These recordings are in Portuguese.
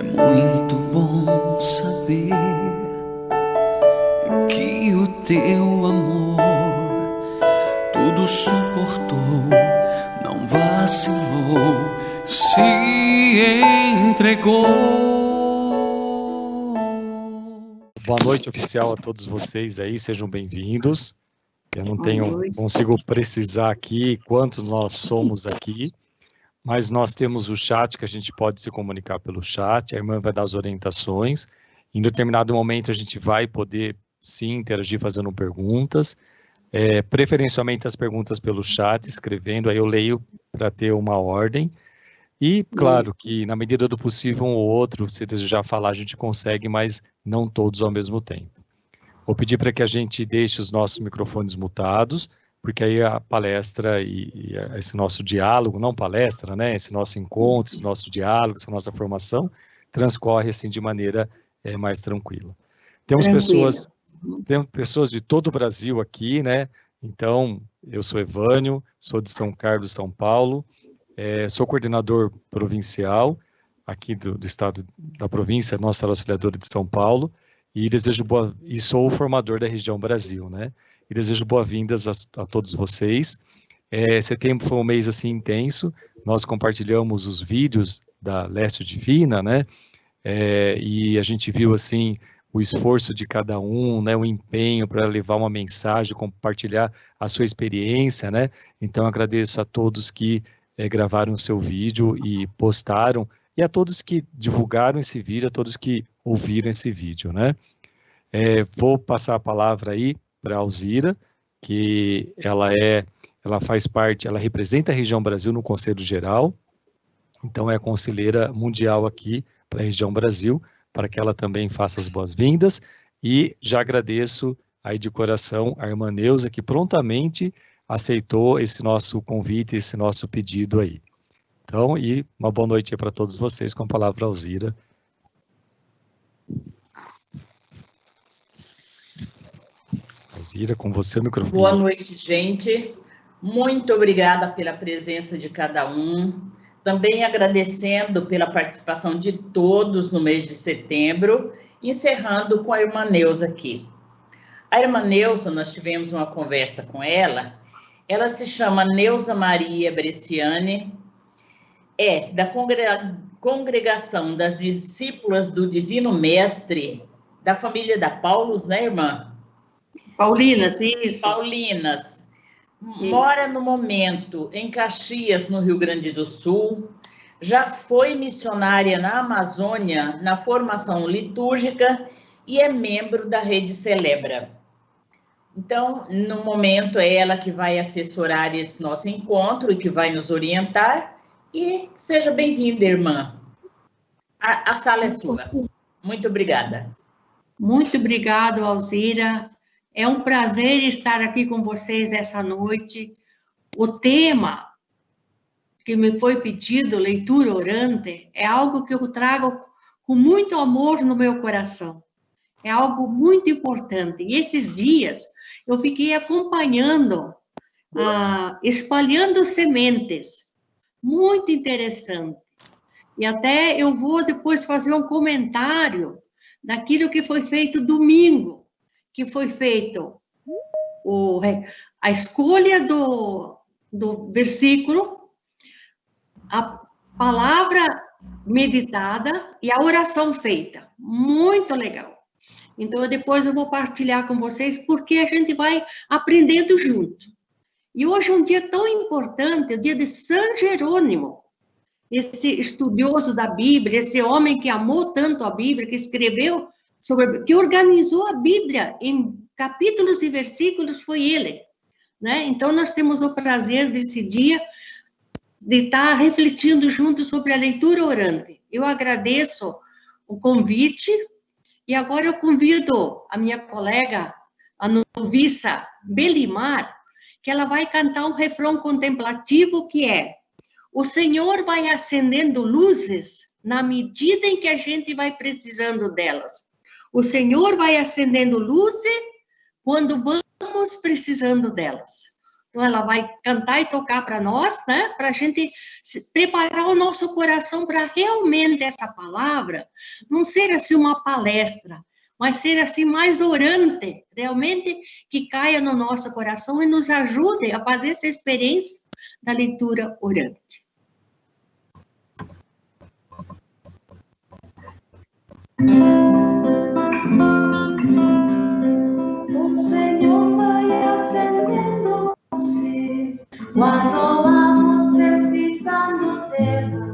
É muito bom saber que o teu amor tudo suportou, não vacilou, se entregou. Boa noite, oficial, a todos vocês aí, sejam bem-vindos. Eu não consigo precisar aqui quantos nós somos aqui, mas nós temos o chat que a gente pode se comunicar pelo chat, a irmã vai dar as orientações. Em determinado momento a gente vai poder sim interagir fazendo perguntas, preferencialmente as perguntas pelo chat, escrevendo, aí eu leio para ter uma ordem. E, claro, que na medida do possível um ou outro, se desejar falar, a gente consegue, mas não todos ao mesmo tempo. Vou pedir para que a gente deixe os nossos microfones mutados, porque aí a palestra e esse nosso diálogo, não palestra, né? Esse nosso encontro, esse nosso diálogo, essa nossa formação, transcorre assim de maneira mais tranquila. Temos pessoas de todo o Brasil aqui, né? Então, eu sou Evânio, sou de São Carlos, São Paulo, sou coordenador provincial aqui do estado da província, Nossa Auxiliadora de São Paulo, e sou o formador da região Brasil, né? E desejo boas-vindas a todos vocês. Setembro foi um mês assim intenso, nós compartilhamos os vídeos da Lécio Divina, né? E a gente viu assim o esforço de cada um, né? O empenho para levar uma mensagem, compartilhar a sua experiência, né? Então agradeço a todos que gravaram o seu vídeo e postaram, e a todos que divulgaram esse vídeo, a todos que ouviram esse vídeo, né? Vou passar a palavra aí para a Alzira, que ela faz parte, ela representa a região Brasil no Conselho Geral, então é a conselheira mundial aqui para a região Brasil, para que ela também faça as boas-vindas, e já agradeço aí de coração a irmã Neuza, que prontamente aceitou esse nosso convite, esse nosso pedido aí. Então, e uma boa noite para todos vocês, com a palavra Alzira. Alzira, com você o microfone. Boa noite, gente. Muito obrigada pela presença de cada um. Também agradecendo pela participação de todos no mês de setembro, encerrando com a irmã Neuza aqui. A irmã Neuza, nós tivemos uma conversa com ela, ela se chama Neuza Maria Bresciani, da congregação das discípulas do Divino Mestre, da família da Paulus, né, irmã? Paulinas, isso. Paulinas. Mora no momento em Caxias, no Rio Grande do Sul. Já foi missionária na Amazônia, na formação litúrgica, e é membro da Rede Celebra. Então, no momento, é ela que vai assessorar esse nosso encontro e que vai nos orientar. E seja bem-vinda, irmã. A sala é sua. Muito obrigada. Muito obrigado, Alzira. É um prazer estar aqui com vocês essa noite. O tema que me foi pedido, leitura orante, é algo que eu trago com muito amor no meu coração. É algo muito importante. E esses dias eu fiquei acompanhando, espalhando sementes. Muito interessante. E até eu vou depois fazer um comentário daquilo que foi feito domingo, que foi feito a escolha do versículo, a palavra meditada e a oração feita. Muito legal. Então, depois eu vou partilhar com vocês, porque a gente vai aprendendo junto. E hoje é um dia tão importante, o dia de São Jerônimo, esse estudioso da Bíblia, esse homem que amou tanto a Bíblia, que escreveu que organizou a Bíblia em capítulos e versículos, foi ele, né? Então, nós temos o prazer desse dia de estar refletindo juntos sobre a leitura orante. Eu agradeço o convite, e agora eu convido a minha colega, a noviça Belimar, que ela vai cantar um refrão contemplativo que é: o Senhor vai acendendo luzes na medida em que a gente vai precisando delas. O Senhor vai acendendo luzes quando vamos precisando delas. Então, ela vai cantar e tocar para nós, né? Para a gente preparar o nosso coração para realmente essa palavra não ser assim uma palestra, mas ser assim mais orante, realmente que caia no nosso coração e nos ajude a fazer essa experiência da leitura orante. O Senhor vai acendendo luzes quando vamos precisando dela.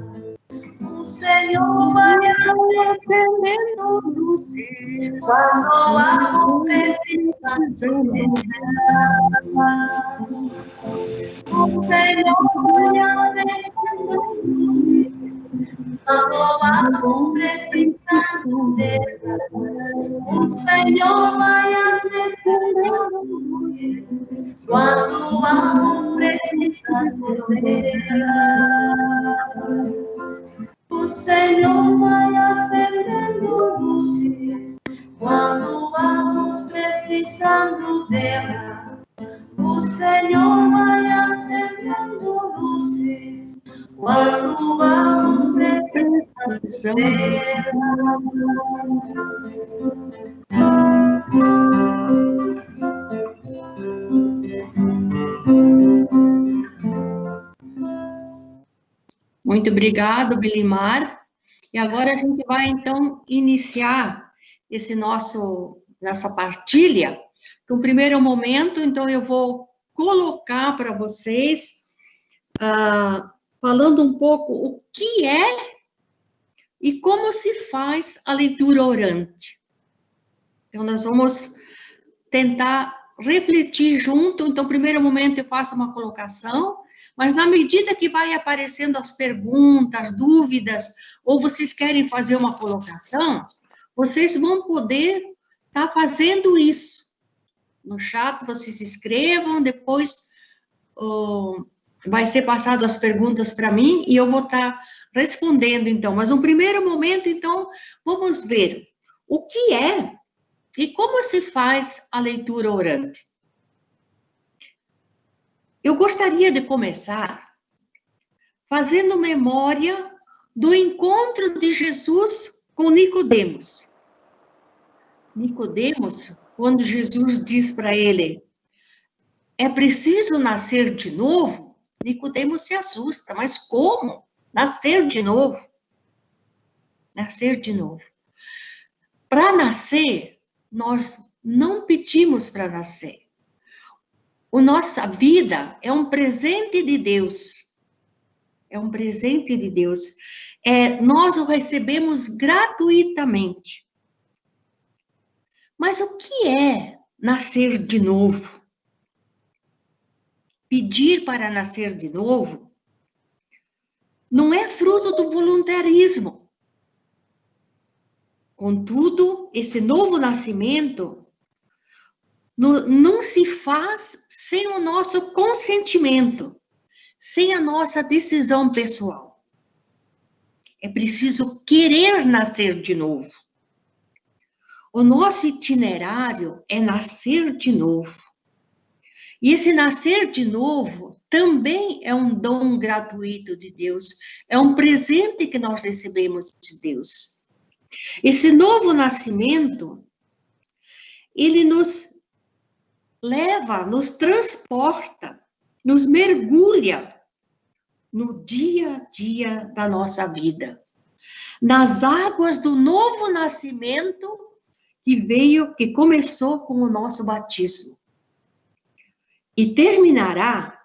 O Senhor vai acendendo luzes quando vamos precisando dela. O Senhor vai acendendo luzes quando vamos precisando dela. O Senhor vai acendendo luzes quando vamos precisando dela. O Senhor vai acendendo luzes quando vamos precisando dela. O Senhor vai acendendo luzes quando vamos precisando dela. Muito obrigado, Belimar. E agora a gente vai, então, iniciar nessa partilha. No primeiro momento, então, eu vou colocar para vocês, falando um pouco o que é e como se faz a leitura orante. Então, nós vamos tentar refletir junto. Então, no primeiro momento, eu faço uma colocação, mas na medida que vai aparecendo as perguntas, dúvidas, ou vocês querem fazer uma colocação, vocês vão poder estar fazendo isso. No chat, vocês escrevam, depois vai ser passado as perguntas para mim e eu vou estar respondendo, então. Mas no primeiro momento, então, vamos ver o que é e como se faz a leitura orante. Eu gostaria de começar fazendo memória do encontro de Jesus com Nicodemos. Nicodemos, quando Jesus diz para ele, é preciso nascer de novo, Nicodemos se assusta, mas como? Nascer de novo? Nascer de novo. Para nascer, nós não pedimos para nascer. A nossa vida é um presente de Deus. É um presente de Deus. Nós o recebemos gratuitamente. Mas o que é nascer de novo? Pedir para nascer de novo não é fruto do voluntarismo. Contudo, esse novo nascimento não se faz sem o nosso consentimento, sem a nossa decisão pessoal. É preciso querer nascer de novo. O nosso itinerário é nascer de novo. E esse nascer de novo também é um dom gratuito de Deus, é um presente que nós recebemos de Deus. Esse novo nascimento, ele nos leva, nos transporta, nos mergulha no dia a dia da nossa vida, nas águas do novo nascimento que começou com o nosso batismo e terminará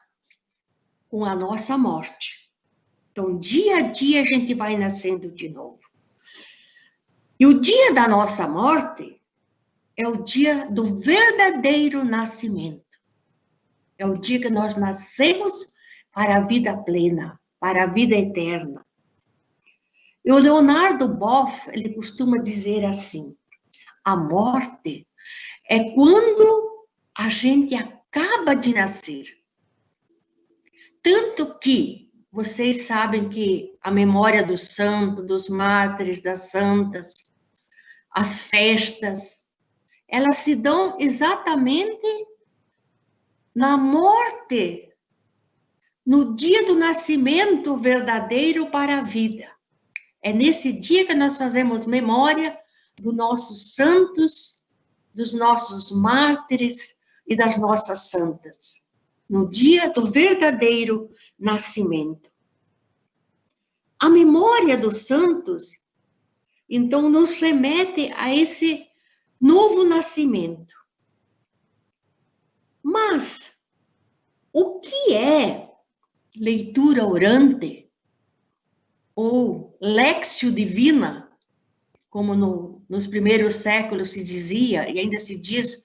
com a nossa morte. Então, dia a dia a gente vai nascendo de novo. E o dia da nossa morte é o dia do verdadeiro nascimento. É o dia que nós nascemos para a vida plena, para a vida eterna. E o Leonardo Boff, ele costuma dizer assim, a morte é quando a gente acaba de nascer. Tanto que vocês sabem que a memória dos santos, dos mártires, das santas, as festas, elas se dão exatamente na morte, no dia do nascimento verdadeiro para a vida. É nesse dia que nós fazemos memória dos nossos santos, dos nossos mártires e das nossas santas. No dia do verdadeiro nascimento. A memória dos santos, então, nos remete a esse novo nascimento. Mas, o que é leitura orante? Ou Lectio Divina, como nos primeiros séculos se dizia, e ainda se diz,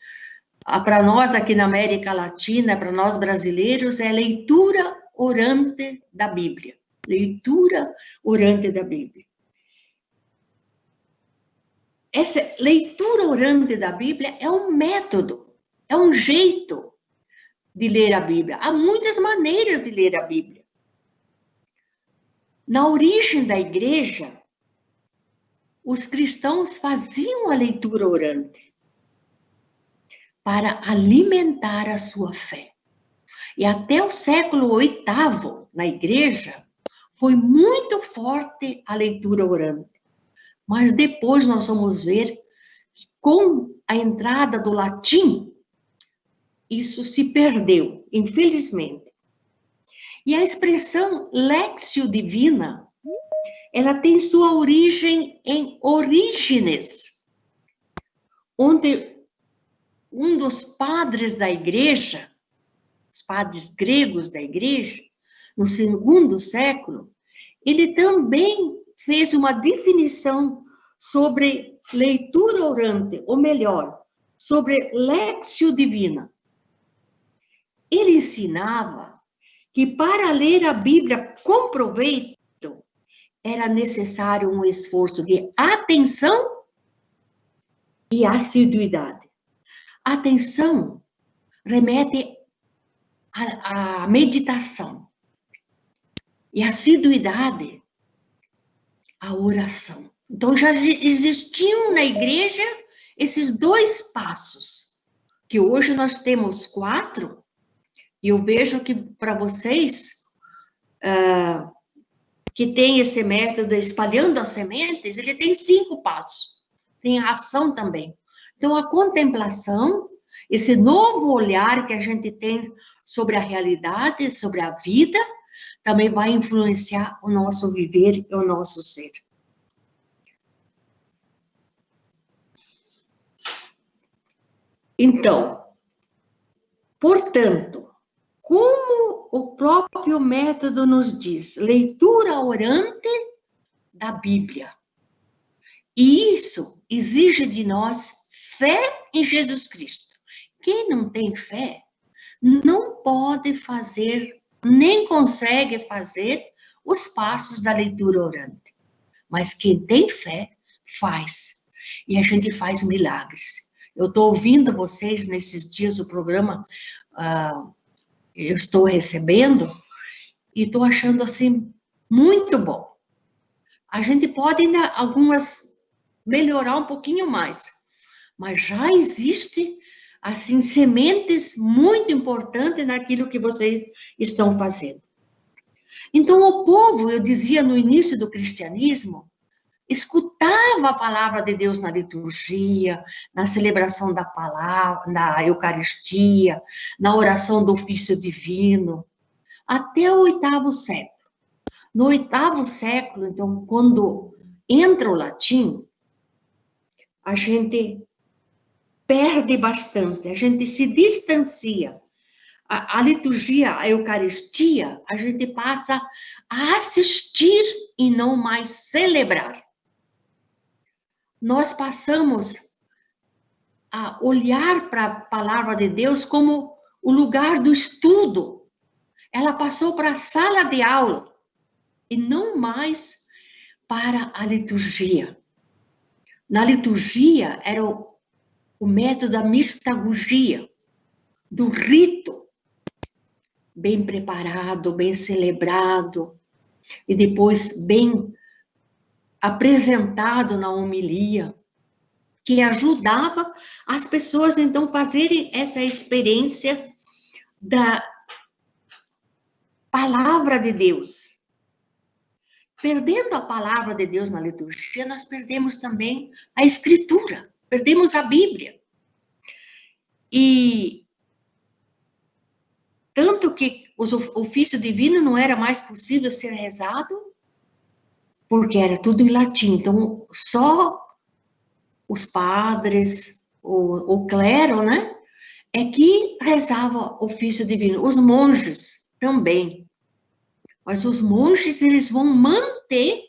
para nós aqui na América Latina, para nós brasileiros, é leitura orante da Bíblia. Leitura orante da Bíblia. Essa leitura orante da Bíblia é um método, é um jeito de ler a Bíblia. Há muitas maneiras de ler a Bíblia. Na origem da igreja, os cristãos faziam a leitura orante para alimentar a sua fé. E até o século VIII, na igreja, foi muito forte a leitura orante. Mas depois nós vamos ver que com a entrada do latim, isso se perdeu, infelizmente. E a expressão Lectio Divina, ela tem sua origem em Orígenes, onde um dos padres da igreja, os padres gregos da igreja, no segundo século, ele também fez uma definição sobre leitura orante, ou melhor, sobre Lectio Divina. Ele ensinava que para ler a Bíblia com proveito, era necessário um esforço de atenção e assiduidade. Atenção remete à meditação. E assiduidade à oração. Então, já existiam na igreja esses dois passos, que hoje nós temos 4, e eu vejo que para vocês, que tem esse método espalhando as sementes, ele tem 5 passos. Tem a ação também. Então, a contemplação, esse novo olhar que a gente tem sobre a realidade, sobre a vida, também vai influenciar o nosso viver e o nosso ser. Então, portanto, como o próprio método nos diz, leitura orante da Bíblia. E isso exige de nós fé em Jesus Cristo. Quem não tem fé, não pode fazer, nem consegue fazer os passos da leitura orante. Mas quem tem fé, faz. E a gente faz milagres. Eu estou ouvindo vocês nesses dias o programa, eu estou recebendo, e estou achando assim, muito bom. A gente pode ainda algumas melhorar um pouquinho mais, mas já existe, assim, sementes muito importantes naquilo que vocês estão fazendo. Então, o povo, eu dizia no início do cristianismo, escutava a palavra de Deus na liturgia, na celebração da palavra, na Eucaristia, na oração do ofício divino, até o 8º século. No 8º século, então, quando entra o latim, a gente perde bastante, a gente se distancia. A liturgia, a Eucaristia, a gente passa a assistir e não mais celebrar. Nós passamos a olhar para a palavra de Deus como o lugar do estudo. Ela passou para a sala de aula e não mais para a liturgia. Na liturgia era o método da mistagogia, do rito, bem preparado, bem celebrado, e depois bem apresentado na homilia, que ajudava as pessoas, então, fazerem essa experiência da palavra de Deus. Perdendo a palavra de Deus na liturgia, nós perdemos também a Escritura, perdemos a Bíblia. E tanto que o ofício divino não era mais possível ser rezado, porque era tudo em latim. Então, só os padres, o clero, né, é que rezava ofício divino. Os monges também. Mas os monges, eles vão manter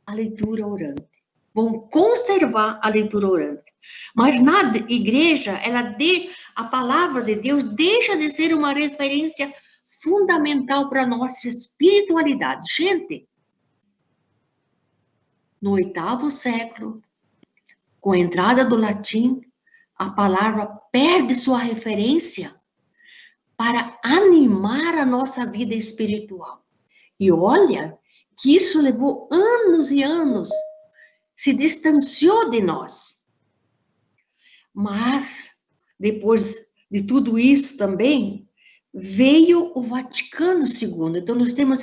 a leitura orante. Vão conservar a leitura orante. Mas na igreja, a palavra de Deus deixa de ser uma referência fundamental para a nossa espiritualidade. Gente, no 8º século, com a entrada do latim, a palavra perde sua referência para animar a nossa vida espiritual. E olha que isso levou anos e anos, se distanciou de nós. Mas, depois de tudo isso também, veio o Vaticano II. Então, nós temos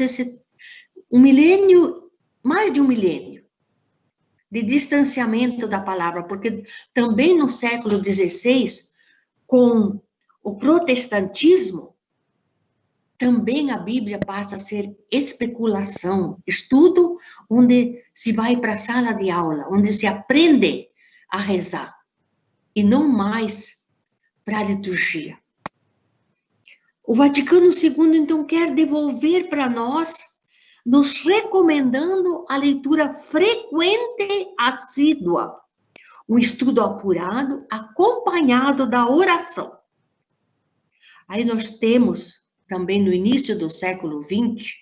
mais de um milênio, de distanciamento da palavra, porque também no século XVI, com o protestantismo, também a Bíblia passa a ser especulação, estudo onde se vai para a sala de aula, onde se aprende a rezar, e não mais para a liturgia. O Vaticano II, então, quer devolver para nós, nos recomendando a leitura frequente, assídua, um estudo apurado, acompanhado da oração. Aí nós temos, também no início do século XX,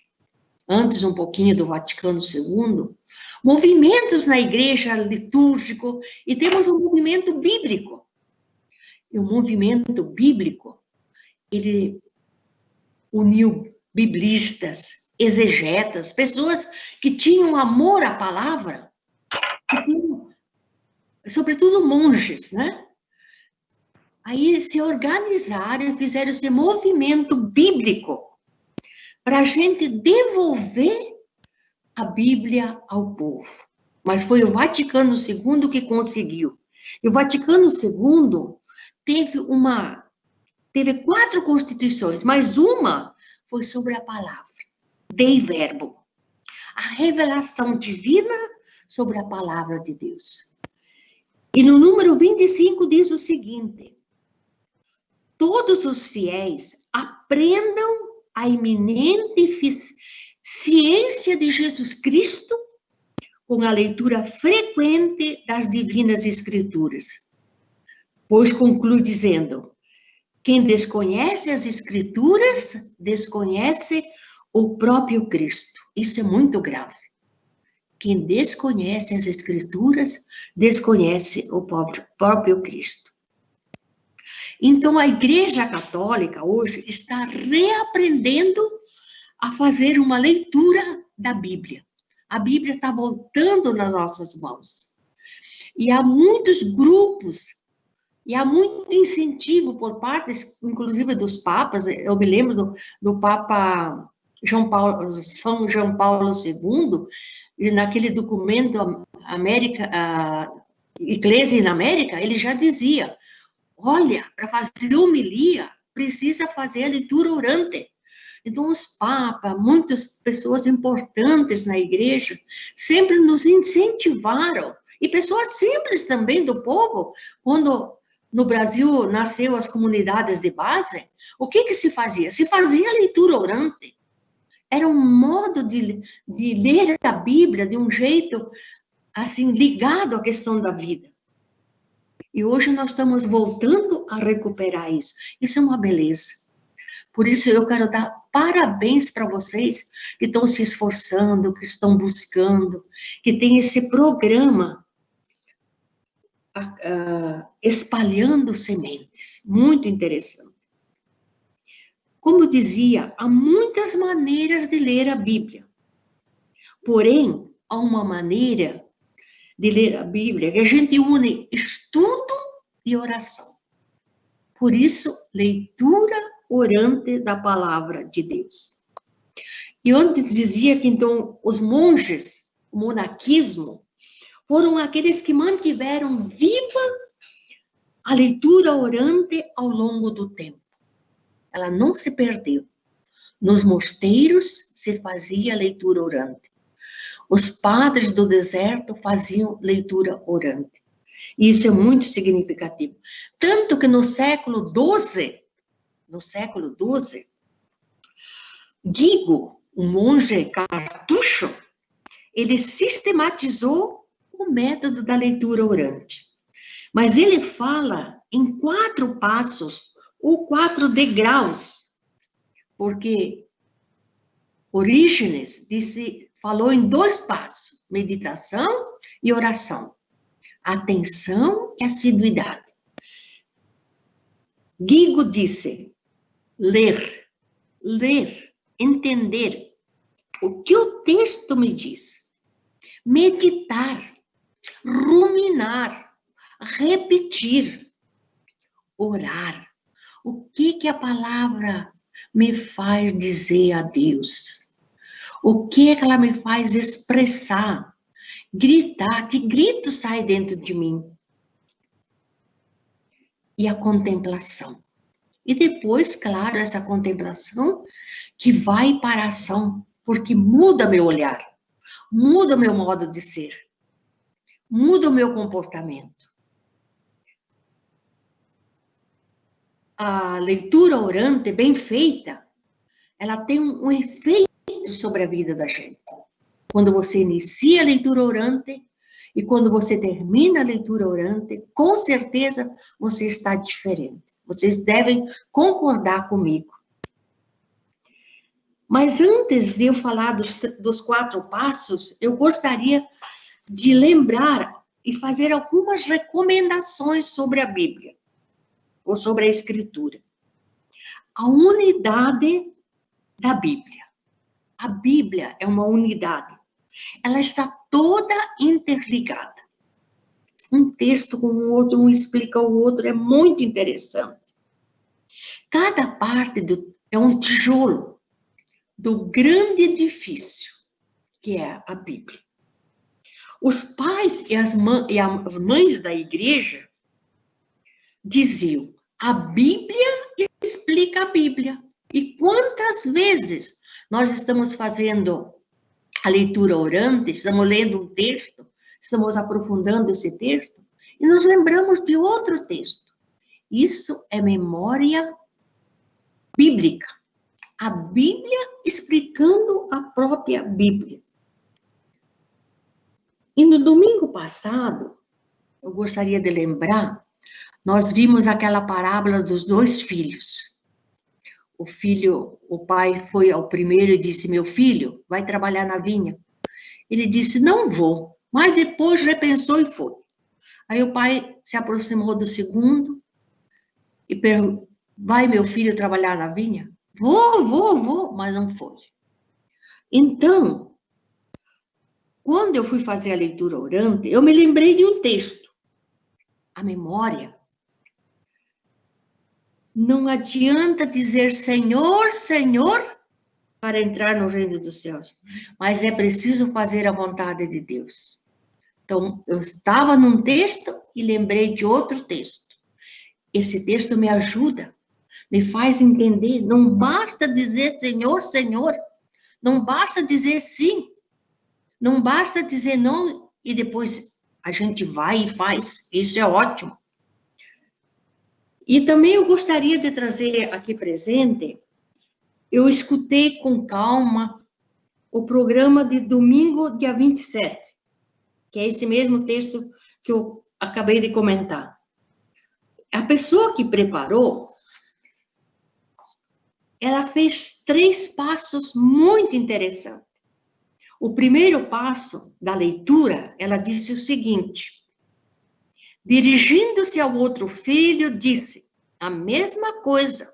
antes um pouquinho do Vaticano II, movimentos na igreja litúrgico, e temos um movimento bíblico. E o movimento bíblico, ele uniu biblistas, exegetas, pessoas que tinham amor à palavra, sobretudo monges, né? Aí se organizaram e fizeram esse movimento bíblico para a gente devolver a Bíblia ao povo. Mas foi o Vaticano II que conseguiu. E o Vaticano II teve 4 constituições, mas uma foi sobre a palavra, Dei Verbo. A revelação divina sobre a palavra de Deus. E no número 25 diz o seguinte: todos os fiéis aprendam a iminente ciência de Jesus Cristo com a leitura frequente das divinas escrituras. Pois conclui dizendo: quem desconhece as escrituras, desconhece o próprio Cristo. Isso é muito grave. Quem desconhece as escrituras, desconhece o próprio Cristo. Então, a Igreja Católica hoje está reaprendendo a fazer uma leitura da Bíblia. A Bíblia está voltando nas nossas mãos. E há muitos grupos, e há muito incentivo por parte, inclusive dos papas. Eu me lembro do Papa São João Paulo II, e naquele documento Ecclesia in America, ele já dizia: olha, para fazer homilia, precisa fazer a leitura orante. Então, os papas, muitas pessoas importantes na igreja, sempre nos incentivaram. E pessoas simples também do povo, quando no Brasil nasceu as comunidades de base, o que se fazia? Se fazia a leitura orante. Era um modo de ler a Bíblia de um jeito, assim, ligado à questão da vida. E hoje nós estamos voltando a recuperar isso. Isso é uma beleza. Por isso eu quero dar parabéns para vocês que estão se esforçando, que estão buscando, que tem esse programa espalhando sementes. Muito interessante. Como eu dizia, há muitas maneiras de ler a Bíblia. Porém, há uma maneira de ler a Bíblia que a gente une estudo e oração. Por isso, leitura orante da palavra de Deus. E antes dizia que, então, os monges, o monaquismo, foram aqueles que mantiveram viva a leitura orante ao longo do tempo. Ela não se perdeu. Nos mosteiros se fazia leitura orante. Os padres do deserto faziam leitura orante. E isso é muito significativo. Tanto que no século XII, Guigo, um monge cartucho, ele sistematizou o método da leitura orante. Mas ele fala em 4 passos ou 4 degraus, porque Orígenes falou em 2 passos, meditação e oração. Atenção e assiduidade. Guigo disse, ler, entender o que o texto me diz, meditar, ruminar, repetir, orar. O que a palavra me faz dizer a Deus? O que ela me faz expressar? Gritar, que grito sai dentro de mim? E a contemplação. E depois, claro, essa contemplação que vai para a ação, porque muda meu olhar, muda meu modo de ser, muda o meu comportamento. A leitura orante, bem feita, ela tem um efeito sobre a vida da gente. Quando você inicia a leitura orante e quando você termina a leitura orante, com certeza você está diferente. Vocês devem concordar comigo. Mas antes de eu falar dos 4 passos, eu gostaria de lembrar e fazer algumas recomendações sobre a Bíblia, ou sobre a Escritura. A unidade da Bíblia. A Bíblia é uma unidade. Ela está toda interligada. Um texto com o outro, um explica o outro, é muito interessante. Cada parte é um tijolo do grande edifício, que é a Bíblia. Os pais e as mães da igreja diziam, a Bíblia explica a Bíblia. E quantas vezes nós estamos fazendo a leitura orante, estamos lendo um texto, estamos aprofundando esse texto, e nos lembramos de outro texto. Isso é memória bíblica. A Bíblia explicando a própria Bíblia. E no domingo passado, eu gostaria de lembrar, nós vimos aquela parábola dos 2 filhos. O pai foi ao primeiro e disse, meu filho, vai trabalhar na vinha. Ele disse, não vou, mas depois repensou e foi. Aí o pai se aproximou do segundo e perguntou, vai meu filho trabalhar na vinha? Vou, mas não foi. Então, quando eu fui fazer a leitura orante, eu me lembrei de um texto. A memória. Não adianta dizer Senhor, Senhor, para entrar no reino dos céus. Mas é preciso fazer a vontade de Deus. Então, eu estava num texto e lembrei de outro texto. Esse texto me ajuda, me faz entender. Não basta dizer Senhor, Senhor. Não basta dizer sim. Não basta dizer não e depois a gente vai e faz. Isso é ótimo. E também eu gostaria de trazer aqui presente, eu escutei com calma o programa de domingo, dia 27, que é esse mesmo texto que eu acabei de comentar. A pessoa que preparou, ela fez 3 passos muito interessantes. O primeiro passo da leitura, ela disse o seguinte, dirigindo-se ao outro filho, disse a mesma coisa.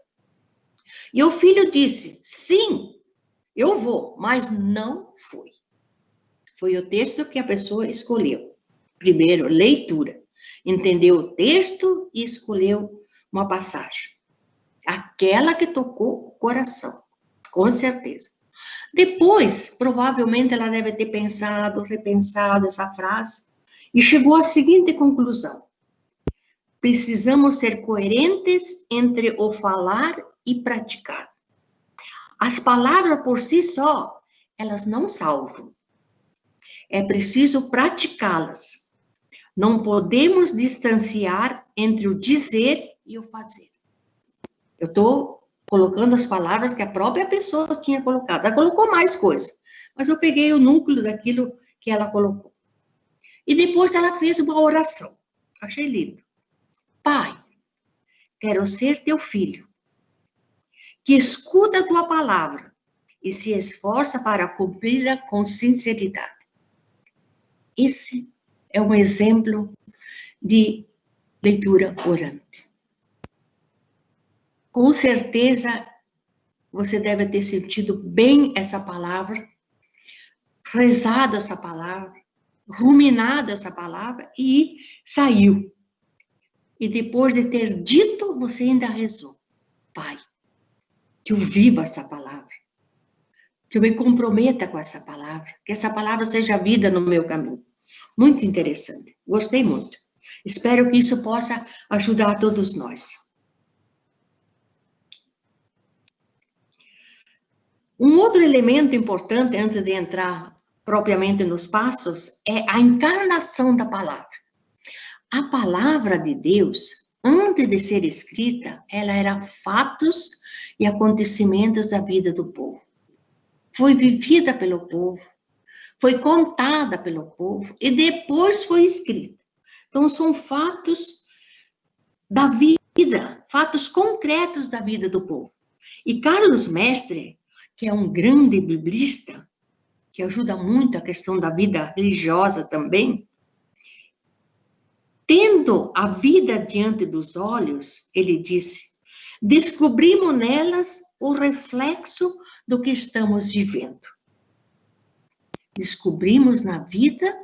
E o filho disse, sim, eu vou, mas não foi. Foi o texto que a pessoa escolheu. Primeiro, leitura. Entendeu o texto e escolheu uma passagem. Aquela que tocou o coração, com certeza. Depois, provavelmente, ela deve ter pensado, repensado essa frase e chegou à seguinte conclusão: precisamos ser coerentes entre o falar e praticar. As palavras por si só, elas não salvam. É preciso praticá-las. Não podemos distanciar entre o dizer e o fazer. Eu estou colocando as palavras que a própria pessoa tinha colocado. Ela colocou mais coisas, mas eu peguei o núcleo daquilo que ela colocou. E depois ela fez uma oração. Achei lindo. Pai, quero ser teu filho, que escuta a tua palavra e se esforça para cumpri-la com sinceridade. Esse é um exemplo de leitura orante. Com certeza, você deve ter sentido bem essa palavra, rezado essa palavra, ruminado essa palavra e saiu. E depois de ter dito, você ainda rezou. Pai, que eu viva essa palavra, que eu me comprometa com essa palavra, que essa palavra seja vida no meu caminho. Muito interessante, gostei muito. Espero que isso possa ajudar a todos nós. Um outro elemento importante, antes de entrar propriamente nos passos, é a encarnação da palavra. A palavra de Deus, antes de ser escrita, ela era fatos e acontecimentos da vida do povo. Foi vivida pelo povo, foi contada pelo povo e depois foi escrita. Então, são fatos da vida, fatos concretos da vida do povo. E Carlos Mestre, que é um grande biblista, que ajuda muito a questão da vida religiosa também, tendo a vida diante dos olhos, ele disse, descobrimos nelas o reflexo do que estamos vivendo. Descobrimos na vida,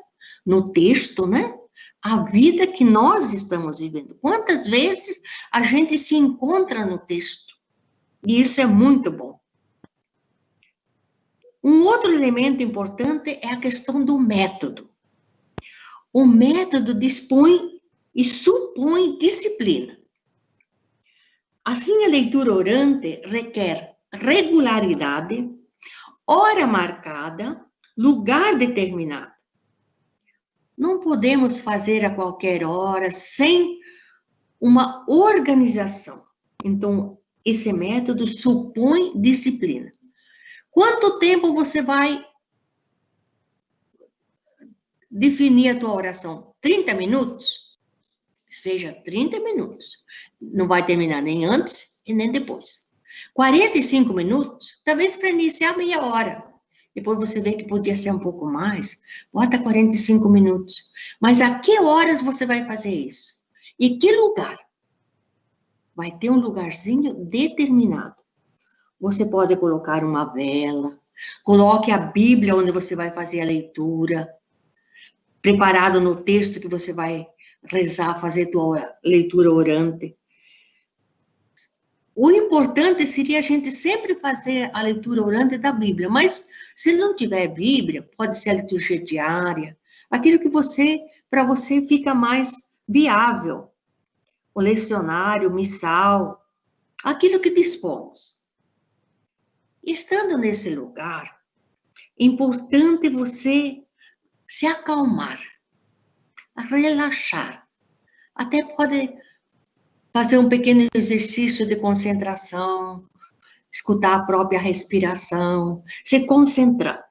no texto, né? A vida que nós estamos vivendo. Quantas vezes a gente se encontra no texto? E isso é muito bom. Um outro elemento importante é a questão do método. O método dispõe e supõe disciplina. Assim, a leitura orante requer regularidade, hora marcada, lugar determinado. Não podemos fazer a qualquer hora, sem uma organização. Então, esse método supõe disciplina. Quanto tempo você vai definir a tua oração? 30 minutos? Seja 30 minutos. Não vai terminar nem antes e nem depois. 45 minutos? Talvez para iniciar meia hora. Depois você vê que podia ser um pouco mais. Bota 45 minutos. Mas a que horas você vai fazer isso? E que lugar? Vai ter um lugarzinho determinado. Você pode colocar uma vela, coloque a Bíblia onde você vai fazer a leitura, preparado no texto que você vai rezar, fazer tua leitura orante. O importante seria a gente sempre fazer a leitura orante da Bíblia, mas se não tiver Bíblia, pode ser a liturgia diária, aquilo que para você fica mais viável. O lecionário, o missal, aquilo que dispomos. Estando nesse lugar, é importante você se acalmar, relaxar. Até pode fazer um pequeno exercício de concentração, escutar a própria respiração, se concentrar.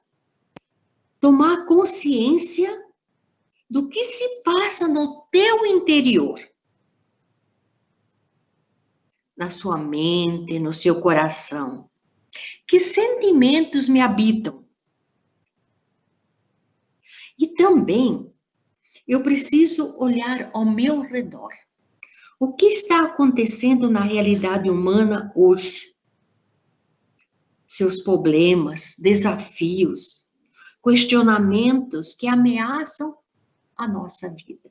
Tomar consciência do que se passa no teu interior. Na sua mente, no seu coração. Que sentimentos me habitam? E também, eu preciso olhar ao meu redor. O que está acontecendo na realidade humana hoje? Seus problemas, desafios, questionamentos que ameaçam a nossa vida.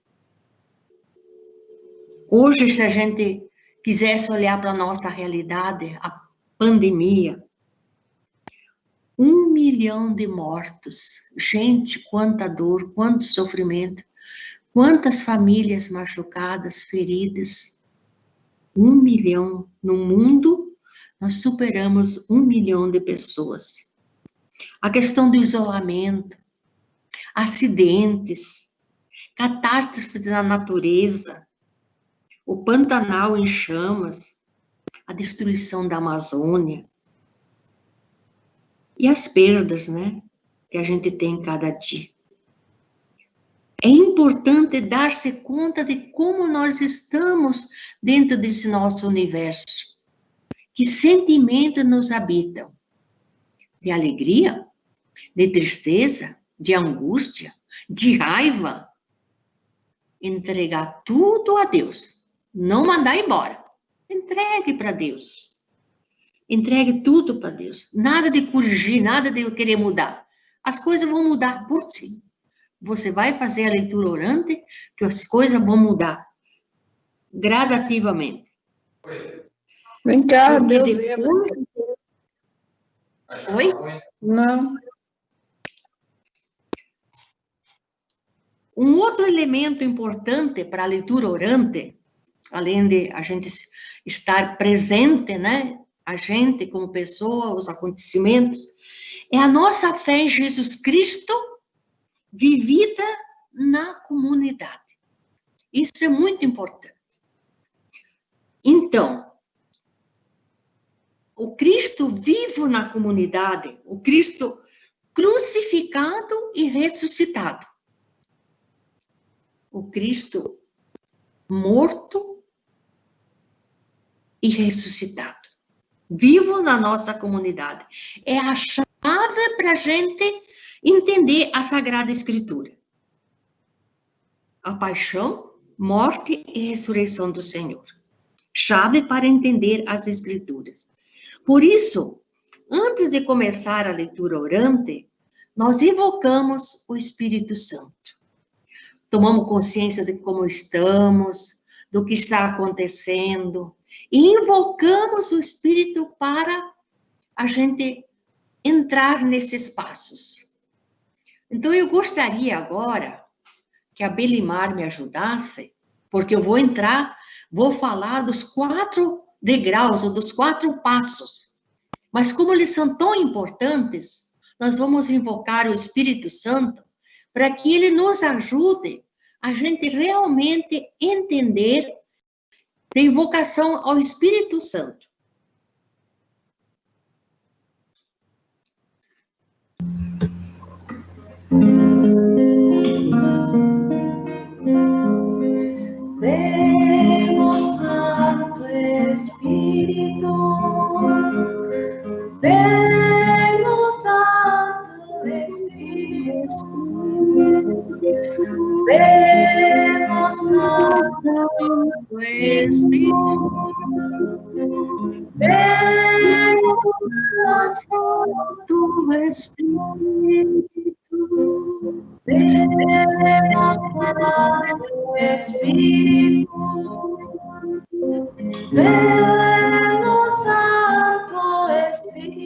Hoje, se a gente quisesse olhar para a nossa realidade, a pandemia, 1 milhão de mortos. Gente, quanta dor, quanto sofrimento, quantas famílias machucadas, feridas. 1 milhão no mundo, nós superamos 1 milhão de pessoas. A questão do isolamento, acidentes, catástrofes na natureza, o Pantanal em chamas, a destruição da Amazônia e as perdas, né, que a gente tem cada dia. É importante dar-se conta de como nós estamos dentro desse nosso universo. Que sentimentos nos habitam? De alegria? De tristeza? De angústia? De raiva? Entregar tudo a Deus. Não mandar embora. Entregue para Deus. Entregue tudo para Deus. Nada de corrigir, nada de eu querer mudar. As coisas vão mudar por si. Você vai fazer a leitura orante, que as coisas vão mudar gradativamente. Vem cá, Deus. Oi? Não. Um outro elemento importante para a leitura orante, além de a gente estar presente, né? A gente como pessoa, os acontecimentos, é a nossa fé em Jesus Cristo vivida na comunidade. Isso é muito importante. Então, o Cristo vivo na comunidade, o Cristo crucificado e ressuscitado. O Cristo morto e ressuscitado. Vivo na nossa comunidade. É a chave para a gente entender a Sagrada Escritura. A paixão, morte e ressurreição do Senhor. Chave para entender as Escrituras. Por isso, antes de começar a leitura orante, nós invocamos o Espírito Santo. Tomamos consciência de como estamos, do que está acontecendo, e invocamos o Espírito para a gente entrar nesses passos. Então, eu gostaria agora que a Belimar me ajudasse, porque eu vou falar dos 4 degraus, ou dos 4 passos. Mas como eles são tão importantes, nós vamos invocar o Espírito Santo para que ele nos ajude a gente realmente entender a invocação ao Espírito Santo. Vemos Santo Espírito, vemos Santo Espírito, vemos Santo Espírito, vemos Santo Espírito. Vemos Santo Espírito, vemos Santo Espírito,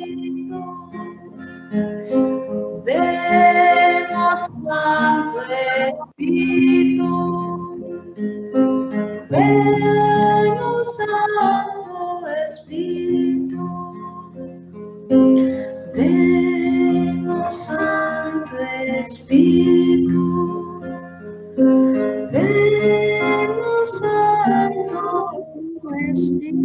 vemos Santo Espírito, vemos Santo Espírito, vemos Santo Espírito, vemos Santo Espírito.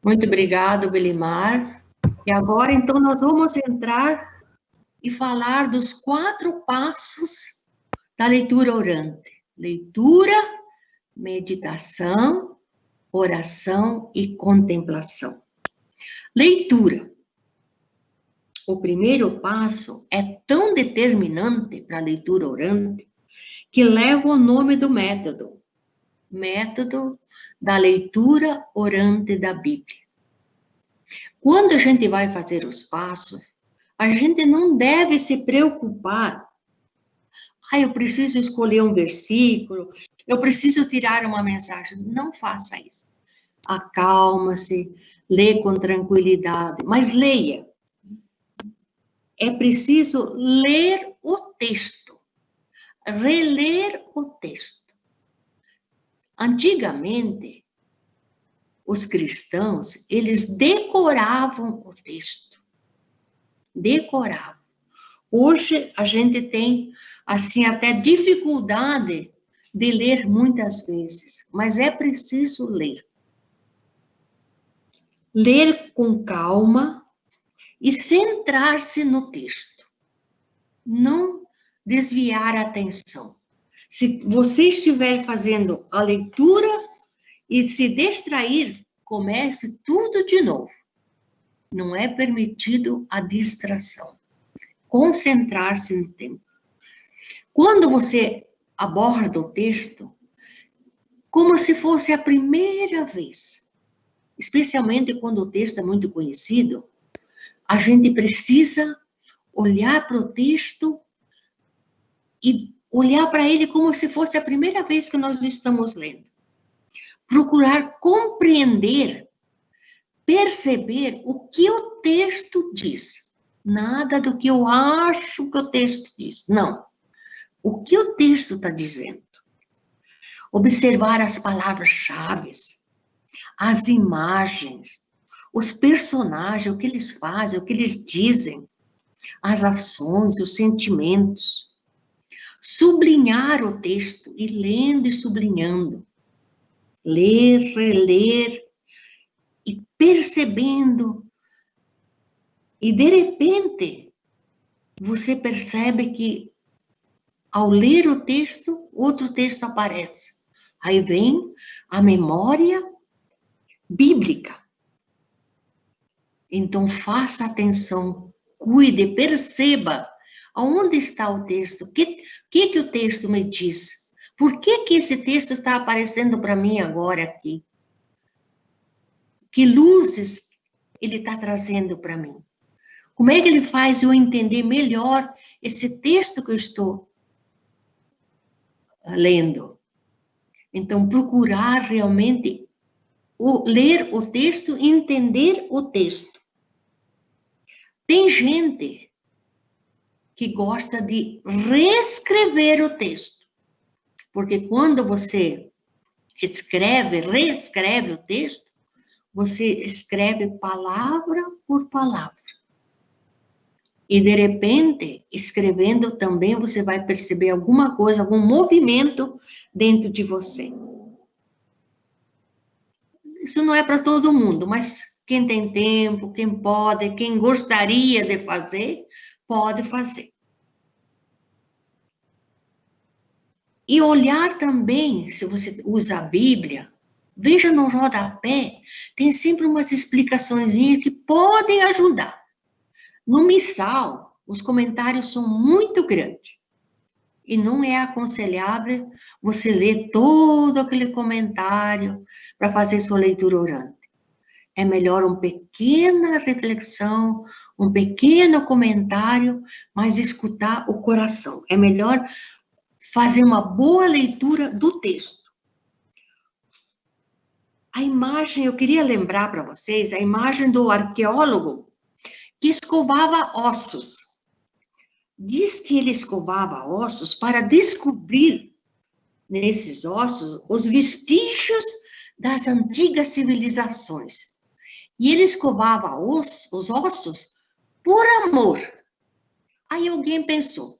Muito obrigado, Belimar. E agora, então, nós vamos entrar e falar dos 4 passos da leitura orante. Leitura, meditação, oração e contemplação. Leitura. O primeiro passo é tão determinante para a leitura orante que leva o nome do método. Método da leitura orante da Bíblia. Quando a gente vai fazer os passos, a gente não deve se preocupar. Eu preciso escolher um versículo eu preciso tirar uma mensagem. Não faça isso. Acalma-se, lê com tranquilidade, mas leia. É preciso ler o texto, reler o texto. Antigamente, os cristãos, eles decoravam o texto. Decoravam. Hoje, a gente tem, assim, até dificuldade de ler muitas vezes, mas é preciso ler. Ler com calma e centrar-se no texto. Não desviar a atenção. Se você estiver fazendo a leitura e se distrair, comece tudo de novo. Não é permitido a distração. Concentrar-se no tempo. Quando você aborda o texto, como se fosse a primeira vez, especialmente quando o texto é muito conhecido, a gente precisa olhar para o texto e olhar para ele como se fosse a primeira vez que nós estamos lendo. Procurar compreender, perceber o que o texto diz. Nada do que eu acho que o texto diz. Não. O que o texto está dizendo? Observar as palavras-chave, as imagens, os personagens, o que eles fazem, o que eles dizem, as ações, os sentimentos. Sublinhar o texto, e lendo e sublinhando. Ler, reler, e percebendo. E, de repente, você percebe que, ao ler o texto, outro texto aparece. Aí vem a memória bíblica. Então, faça atenção, cuide, perceba aonde está o texto, o que o texto me diz. Por que esse texto está aparecendo para mim agora aqui? Que luzes ele está trazendo para mim? Como é que ele faz eu entender melhor esse texto que eu estou lendo? Então, procurar realmente ler o texto e entender o texto. Tem gente que gosta de reescrever o texto. Porque quando você reescreve o texto, você escreve palavra por palavra. E, de repente, escrevendo também, você vai perceber alguma coisa, algum movimento dentro de você. Isso não é para todo mundo, mas quem tem tempo, quem pode, quem gostaria de fazer, pode fazer. E olhar também, se você usa a Bíblia, veja no rodapé, tem sempre umas explicações que podem ajudar. No missal, os comentários são muito grandes. E não é aconselhável você ler todo aquele comentário para fazer sua leitura orante. É melhor uma pequena reflexão, um pequeno comentário, mas escutar o coração. É melhor fazer uma boa leitura do texto. A imagem, eu queria lembrar para vocês, a imagem do arqueólogo que escovava ossos. Diz que ele escovava ossos para descobrir nesses ossos os vestígios das antigas civilizações. E ele escovava os ossos por amor. Aí alguém pensou,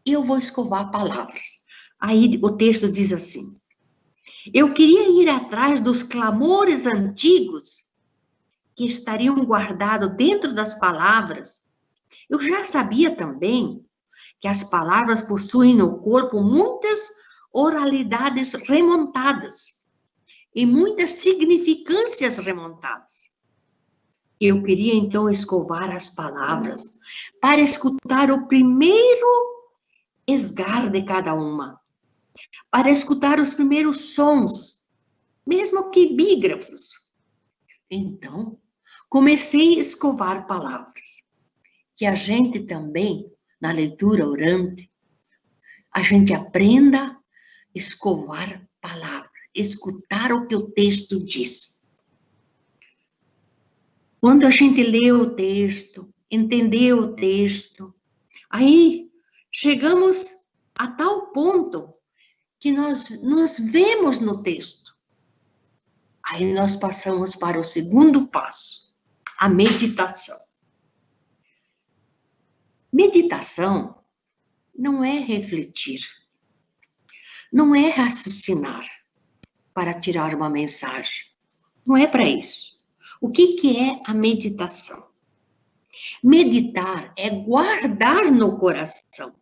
eu vou escovar palavras. Aí o texto diz assim, eu queria ir atrás dos clamores antigos que estariam guardados dentro das palavras. Eu já sabia também que as palavras possuem no corpo muitas oralidades remontadas e muitas significâncias remontadas. Eu queria, então, escovar as palavras para escutar o primeiro esgar de cada uma, para escutar os primeiros sons, mesmo que bígrafos. Então, comecei a escovar palavras. Que a gente também, na leitura orante, a gente aprenda escovar palavra, escutar o que o texto diz. Quando a gente lê o texto, entender o texto, aí chegamos a tal ponto que nós nos vemos no texto. Aí nós passamos para o segundo passo, a meditação. Meditação não é refletir, não é raciocinar para tirar uma mensagem. Não é para isso. O que é a meditação? Meditar é guardar no coração,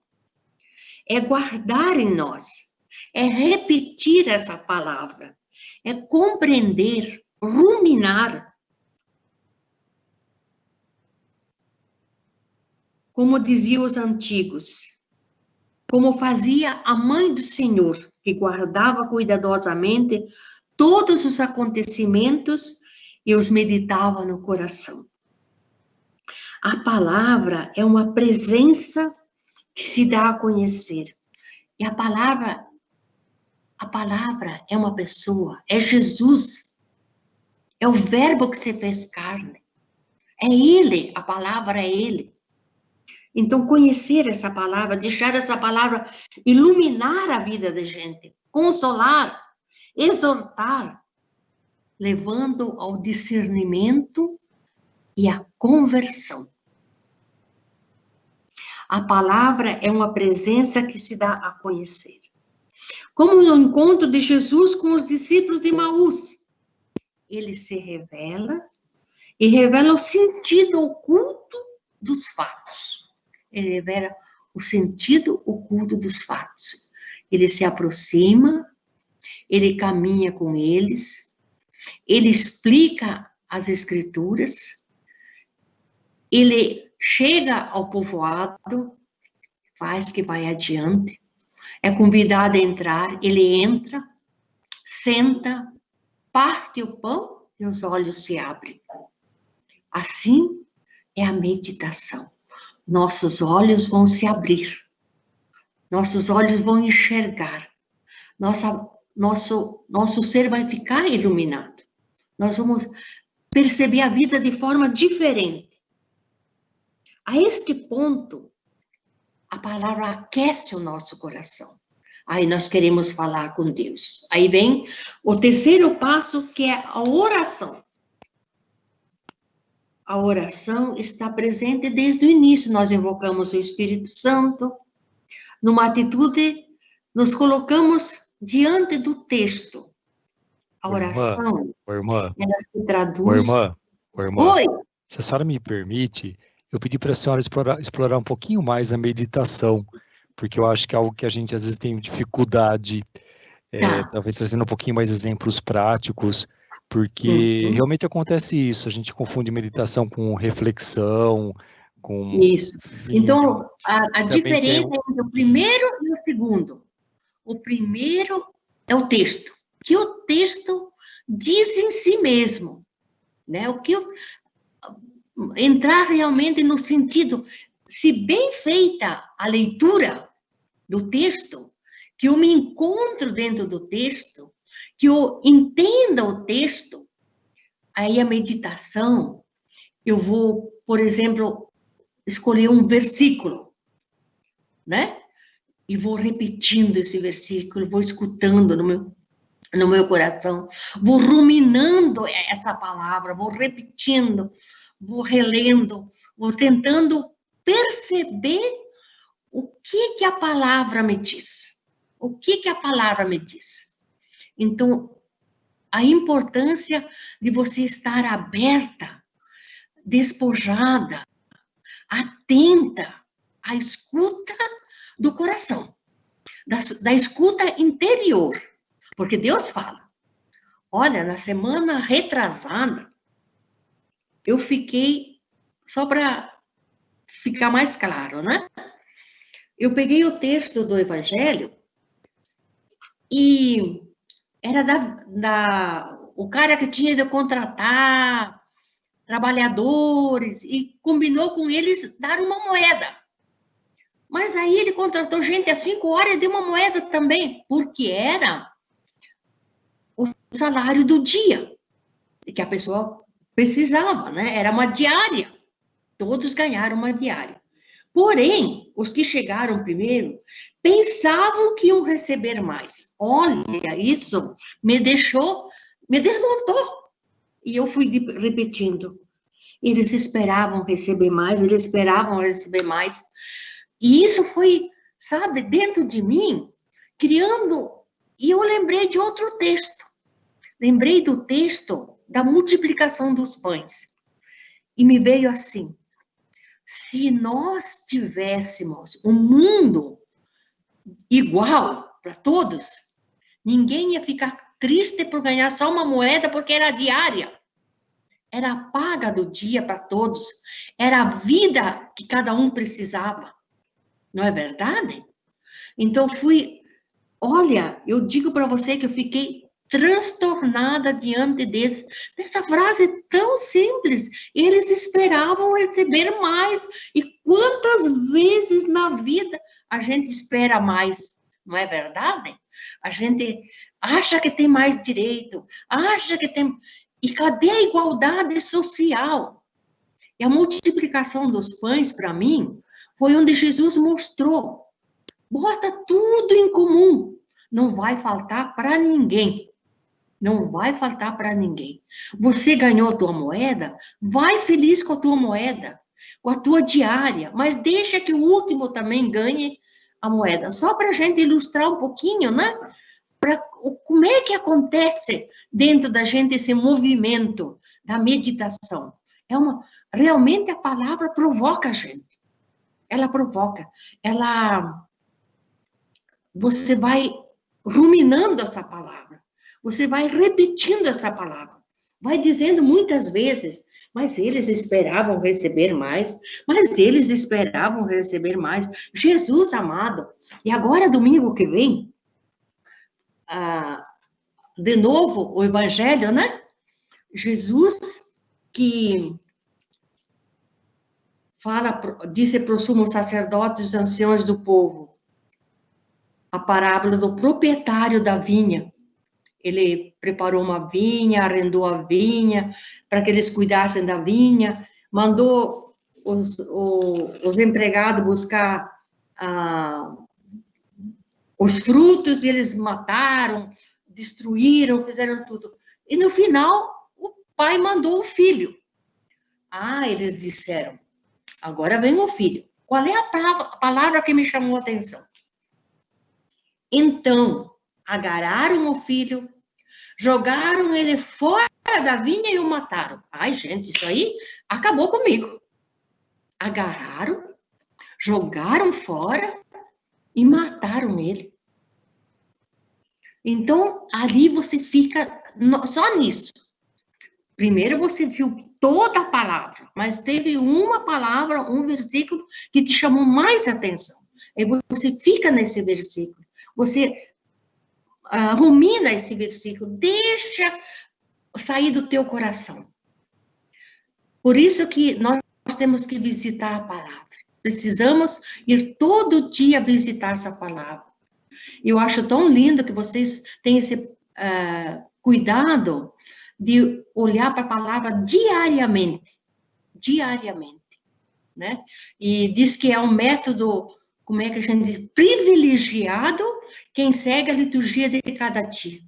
é guardar em nós, é repetir essa palavra, é compreender, ruminar. Como diziam os antigos, como fazia a mãe do Senhor, que guardava cuidadosamente todos os acontecimentos e os meditava no coração. A palavra é uma presença que se dá a conhecer. E a palavra é uma pessoa, é Jesus. É o verbo que se fez carne. É Ele, a palavra é Ele. Então, conhecer essa palavra, deixar essa palavra iluminar a vida da gente, consolar, exortar, levando ao discernimento e à conversão. A palavra é uma presença que se dá a conhecer. Como no encontro de Jesus com os discípulos de Emaús, ele se revela e revela o sentido oculto dos fatos. Ele revela o sentido oculto dos fatos. Ele se aproxima, ele caminha com eles, ele explica as escrituras, ele chega ao povoado, faz que vai adiante, é convidado a entrar, ele entra, senta, parte o pão e os olhos se abrem. Assim é a meditação. Nossos olhos vão se abrir, nossos olhos vão enxergar, nosso ser vai ficar iluminado. Nós vamos perceber a vida de forma diferente. A este ponto, a palavra aquece o nosso coração. Aí nós queremos falar com Deus. Aí vem o terceiro passo, que é a oração. A oração está presente desde o início. Nós invocamos o Espírito Santo. Numa atitude, nos colocamos diante do texto. A oração, irmã, ela se traduz... irmã, Oi? Se a senhora me permite, eu pedi para a senhora explorar um pouquinho mais a meditação, porque eu acho que é algo que a gente às vezes tem dificuldade, talvez trazendo um pouquinho mais exemplos práticos, porque realmente acontece isso, a gente confunde meditação com reflexão, com... Isso. Enfim, então, a diferença tem... entre o primeiro e o segundo. O primeiro é o texto, que o texto diz em si mesmo, né? O que entrar realmente no sentido, se bem feita a leitura do texto, que eu me encontro dentro do texto, que eu entenda o texto, aí a meditação, eu vou, por exemplo, escolher um versículo, né? E vou repetindo esse versículo, vou escutando no meu coração, vou ruminando essa palavra, vou repetindo, vou relendo, vou tentando perceber o que a palavra me diz. O que a palavra me diz. Então, a importância de você estar aberta, despojada, atenta à escuta do coração, da escuta interior. Porque Deus fala. Olha, na semana retrasada, eu fiquei, só para ficar mais claro, né? Eu peguei o texto do Evangelho e era o cara que tinha de contratar trabalhadores e combinou com eles dar uma moeda. Mas aí ele contratou gente às 5 horas e deu uma moeda também, porque era o salário do dia, que a pessoa precisava, né? Era uma diária. Todos ganharam uma diária. Porém, os que chegaram primeiro pensavam que iam receber mais. Olha, isso me desmontou. E eu fui repetindo. Eles esperavam receber mais, eles esperavam receber mais. E isso foi, sabe, dentro de mim, criando... E eu lembrei de outro texto. Lembrei do texto da multiplicação dos pães. E me veio assim: se nós tivéssemos um mundo igual para todos, ninguém ia ficar triste por ganhar só uma moeda, porque era diária. Era a paga do dia para todos. Era a vida que cada um precisava. Não é verdade? Então, olha, eu digo para você que eu fiquei transtornada diante dessa frase tão simples. Eles esperavam receber mais. E quantas vezes na vida a gente espera mais? Não é verdade? A gente acha que tem mais direito, acha que tem... E cadê a igualdade social? E a multiplicação dos pães, para mim, foi onde Jesus mostrou. Bota tudo em comum. Não vai faltar para ninguém. Não vai faltar para ninguém. Você ganhou a tua moeda? Vai feliz com a tua moeda, com a tua diária. Mas deixa que o último também ganhe a moeda. Só para a gente ilustrar um pouquinho, né? Como é que acontece dentro da gente esse movimento da meditação? Realmente a palavra provoca a gente. Ela provoca. Você vai ruminando essa palavra. Você vai repetindo essa palavra. Vai dizendo muitas vezes, mas eles esperavam receber mais. Mas eles esperavam receber mais. Jesus amado. E agora, domingo que vem, de novo, o Evangelho, né? Jesus que disse para os sumos sacerdotes e os anciões do povo, a parábola do proprietário da vinha. Ele preparou uma vinha, arrendou a vinha, para que eles cuidassem da vinha, mandou os empregados buscar os frutos, e eles mataram, destruíram, fizeram tudo. E no final, o pai mandou o filho. Eles disseram, agora vem o filho. Qual é a palavra que me chamou a atenção? Então, agarraram o filho, jogaram ele fora da vinha e o mataram. Ai, gente, isso aí acabou comigo. Agarraram, jogaram fora e mataram ele. Então, ali você fica só nisso. Primeiro você viu toda a palavra, mas teve uma palavra, um versículo que te chamou mais atenção. E você fica nesse versículo. Você rumina esse versículo, deixa sair do teu coração. Por isso que nós temos que visitar a palavra. Precisamos ir todo dia visitar essa palavra. Eu acho tão lindo que vocês têm esse cuidado de olhar para a palavra diariamente. Diariamente, né? E diz que é um método, como é que a gente diz? Privilegiado quem segue a liturgia de cada dia.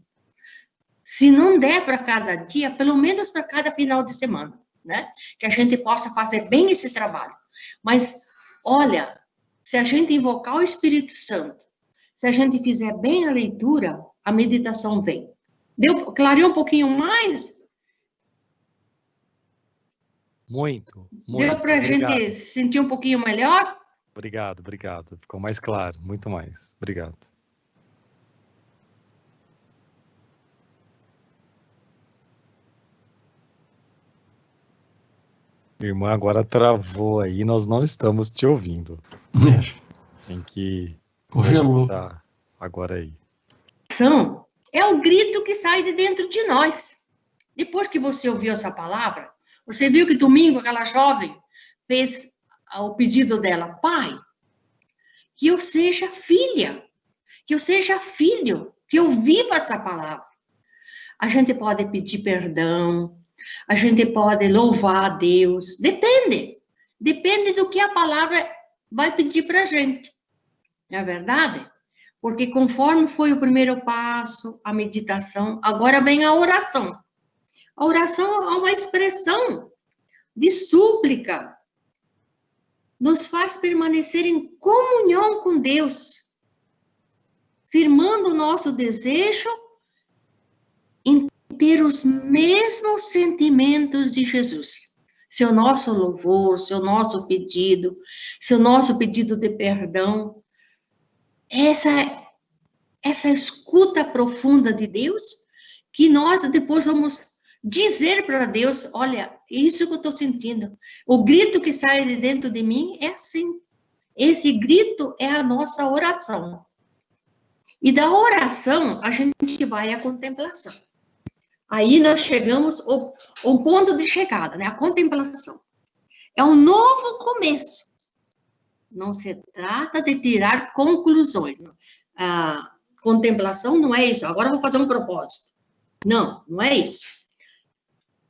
Se não der para cada dia, pelo menos para cada final de semana, né? Que a gente possa fazer bem esse trabalho. Mas, olha, se a gente invocar o Espírito Santo, se a gente fizer bem a leitura, a meditação vem. Clareou um pouquinho mais? Muito. Deu para a gente sentir um pouquinho melhor? Obrigado. Ficou mais claro, muito mais. Obrigado. Irmã, agora travou aí, nós não estamos te ouvindo. Tem que voltar agora aí. É o grito que sai de dentro de nós. Depois que você ouviu essa palavra, você viu que domingo aquela jovem fez o pedido dela, pai, que eu seja filha, que eu seja filho, que eu viva essa palavra. A gente pode pedir perdão, a gente pode louvar a Deus, depende do que a palavra vai pedir para a gente, não é verdade? Porque conforme foi o primeiro passo, a meditação, agora vem a oração. A oração é uma expressão de súplica, nos faz permanecer em comunhão com Deus, firmando o nosso desejo em ter os mesmos sentimentos de Jesus. Seu nosso louvor, seu nosso pedido de perdão, essa escuta profunda de Deus, que nós depois vamos dizer para Deus, olha, isso que eu estou sentindo. O grito que sai de dentro de mim é assim. Esse grito é a nossa oração. E da oração, a gente vai à contemplação. Aí nós chegamos ao ponto de chegada, né? A contemplação. É um novo começo. Não se trata de tirar conclusões. A contemplação não é isso. Agora eu vou fazer um propósito. Não, não é isso.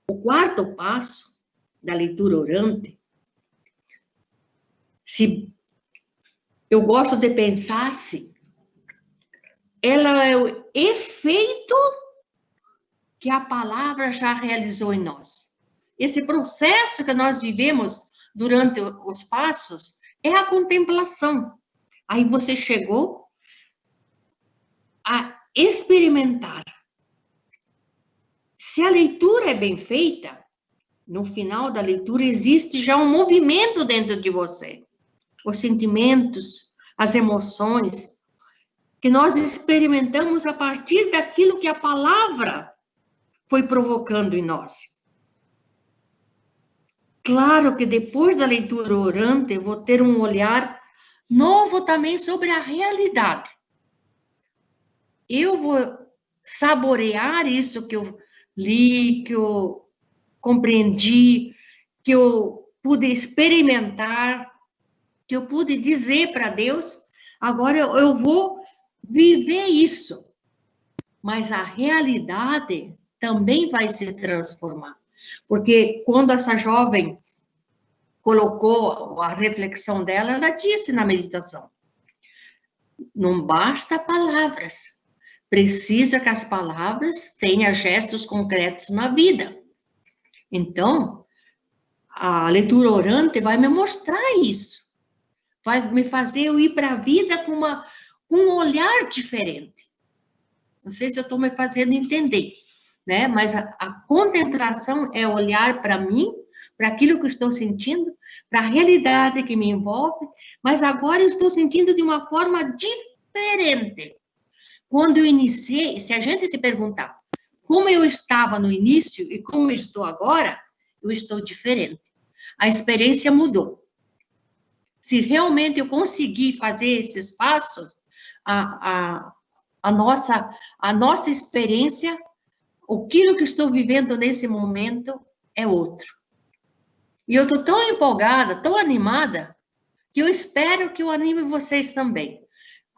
O quarto passo da leitura orante, se eu gosto de pensar assim, ela é o efeito que a palavra já realizou em nós. Esse processo que nós vivemos durante os passos é a contemplação. Aí você chegou a experimentar. Se a leitura é bem feita, no final da leitura existe já um movimento dentro de você. Os sentimentos, as emoções, que nós experimentamos a partir daquilo que a palavra foi provocando em nós. Claro que depois da leitura orante, eu vou ter um olhar novo também sobre a realidade. Eu vou saborear isso que eu li, que eu compreendi, que eu pude experimentar, que eu pude dizer para Deus. Agora eu vou viver isso. Mas a realidade também vai se transformar. Porque quando essa jovem colocou a reflexão dela, ela disse na meditação, não basta palavras, precisa que as palavras tenham gestos concretos na vida. Então, a leitura orante vai me mostrar isso, vai me fazer eu ir para a vida com um olhar diferente. Não sei se eu estou me fazendo entender, né? Mas a contemplação é olhar para mim, para aquilo que eu estou sentindo, para a realidade que me envolve, mas agora eu estou sentindo de uma forma diferente. Quando eu iniciei, se a gente se perguntar como eu estava no início e como eu estou agora, eu estou diferente. A experiência mudou. Se realmente eu conseguir fazer esses passos, a nossa experiência, aquilo que eu estou vivendo nesse momento é outro. E eu estou tão empolgada, tão animada, que eu espero que eu anime vocês também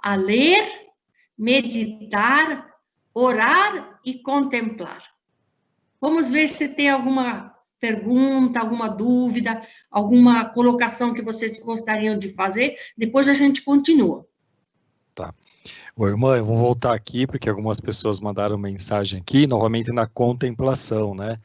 a ler, meditar, orar e contemplar. Vamos ver se tem alguma pergunta, alguma dúvida, alguma colocação que vocês gostariam de fazer. Depois a gente continua. Tá. Ô, irmã, eu vou voltar aqui, porque algumas pessoas mandaram mensagem aqui, novamente na contemplação, né?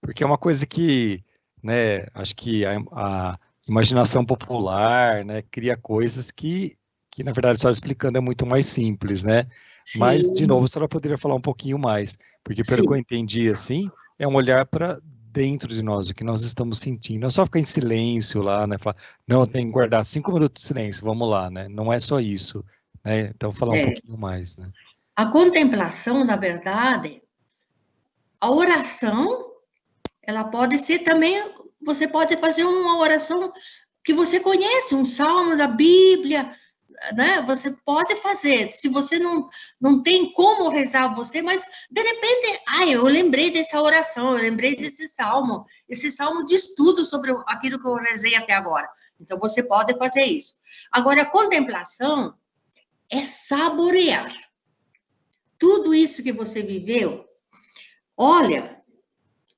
Porque é uma coisa que, né, acho que a imaginação popular, né, cria coisas que na verdade, só explicando, é muito mais simples, né? Sim. Mas, de novo, a senhora poderia falar um pouquinho mais, porque pelo que eu entendi, assim, é um olhar para dentro de nós, o que nós estamos sentindo. Não é só ficar em silêncio lá, né? Falar, não, tem que guardar 5 minutos de silêncio, vamos lá, né? Não é só isso, né? Então, falar um pouquinho mais, né? A contemplação, na verdade, a oração, ela pode ser também, você pode fazer uma oração que você conhece, um salmo da Bíblia, né? Você pode fazer, se você não tem como rezar você, mas de repente, eu lembrei dessa oração, eu lembrei desse salmo, esse salmo diz tudo sobre aquilo que eu rezei até agora. Então, você pode fazer isso. Agora, a contemplação é saborear. Tudo isso que você viveu. Olha,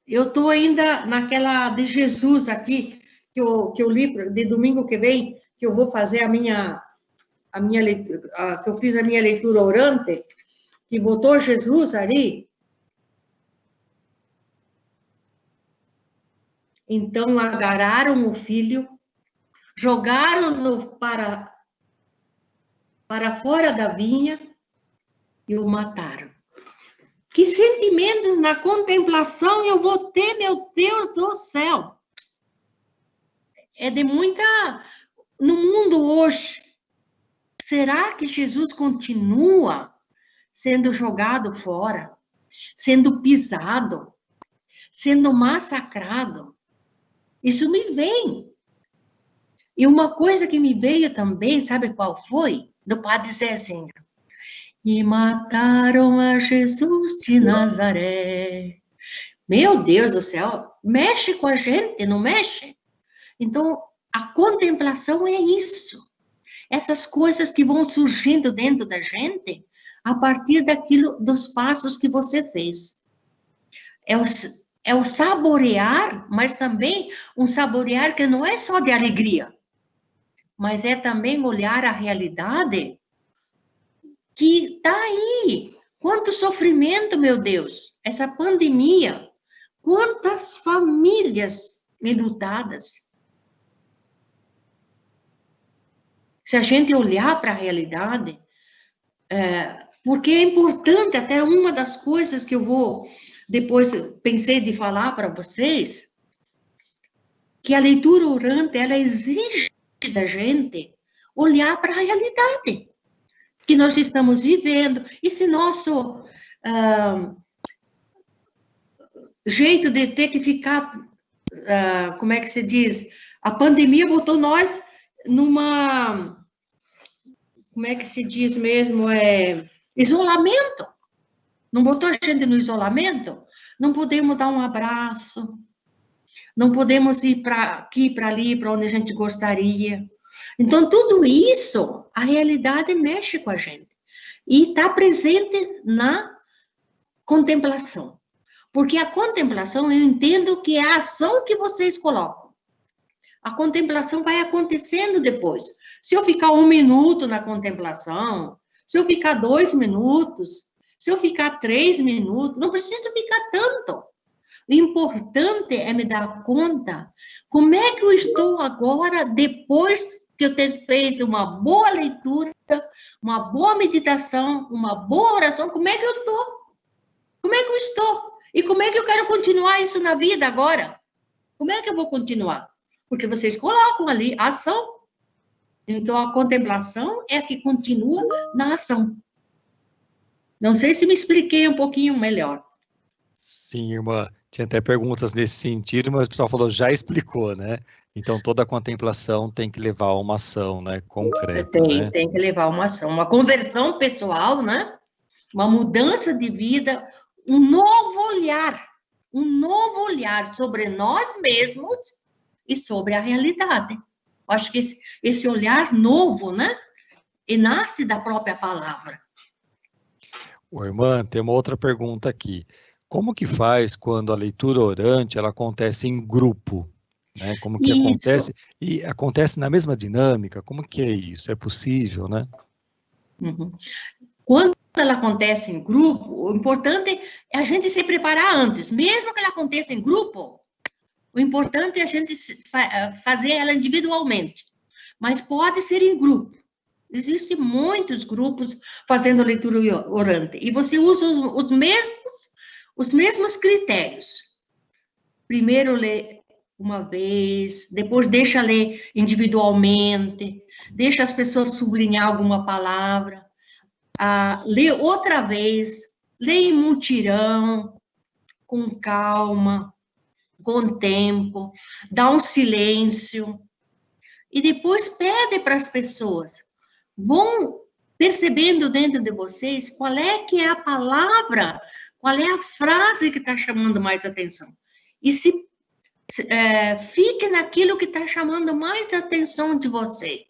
eu estou ainda naquela de Jesus aqui, que eu li de domingo que vem, que eu vou fazer a minha leitura, que eu fiz a minha leitura orante, que botou Jesus ali. Então, agarraram o filho, jogaram-no para fora da vinha e o mataram. Que sentimentos na contemplação eu vou ter, meu Deus do céu! É de muita... No mundo hoje, será que Jesus continua sendo jogado fora, sendo pisado, sendo massacrado? Isso me vem. E uma coisa que me veio também, sabe qual foi? Do Padre Zezinho. E mataram a Jesus de Nazaré. Meu Deus do céu, mexe com a gente, não mexe? Então, a contemplação é isso. Essas coisas que vão surgindo dentro da gente a partir daquilo, dos passos que você fez. É o saborear, mas também um saborear que não é só de alegria, mas é também olhar a realidade que está aí. Quanto sofrimento, meu Deus, essa pandemia, quantas famílias enlutadas. Se a gente olhar para a realidade, porque é importante, até uma das coisas que eu vou, depois pensei de falar para vocês, que a leitura orante, ela exige da gente olhar para a realidade que nós estamos vivendo, esse nosso jeito de ter que ficar, como é que se diz? A pandemia botou nós numa, como é que se diz mesmo, isolamento. Não botou a gente no isolamento? Não podemos dar um abraço, não podemos ir para aqui, para ali, para onde a gente gostaria. Então, tudo isso, a realidade mexe com a gente. E está presente na contemplação. Porque a contemplação, eu entendo que é a ação que vocês colocam. A contemplação vai acontecendo depois. Se eu ficar 1 minuto na contemplação, se eu ficar 2 minutos, se eu ficar 3 minutos, não preciso ficar tanto. O importante é me dar conta como é que eu estou agora, depois que eu ter feito uma boa leitura, uma boa meditação, uma boa oração, como é que eu estou? Como é que eu estou? E como é que eu quero continuar isso na vida agora? Como é que eu vou continuar? Porque vocês colocam ali a ação. Então, a contemplação é a que continua na ação. Não sei se me expliquei um pouquinho melhor. Sim, irmã. Tinha até perguntas nesse sentido, mas o pessoal falou, já explicou, né? Então, toda contemplação tem que levar a uma ação, né? Concreta, né? Tem que levar uma ação. Uma conversão pessoal, né? Uma mudança de vida, um novo olhar sobre nós mesmos e sobre a realidade. Acho que esse olhar novo, né? E nasce da própria palavra. Ô, irmã, tem uma outra pergunta aqui. Como que faz quando a leitura orante ela acontece em grupo? Né? Como que acontece? E acontece na mesma dinâmica? Como que é isso? É possível, né? Uhum. Quando ela acontece em grupo, o importante é a gente se preparar antes. Mesmo que ela aconteça em grupo, o importante é a gente fazer ela individualmente. Mas pode ser em grupo. Existem muitos grupos fazendo leitura orante. E você usa os mesmos critérios. Primeiro lê uma vez, depois deixa ler individualmente, deixa as pessoas sublinhar alguma palavra, lê outra vez, lê em mutirão, com calma, com tempo, dá um silêncio, e depois pede para as pessoas, vão percebendo dentro de vocês qual é que é a palavra, qual é a frase que está chamando mais atenção. E se fique naquilo que está chamando mais a atenção de você.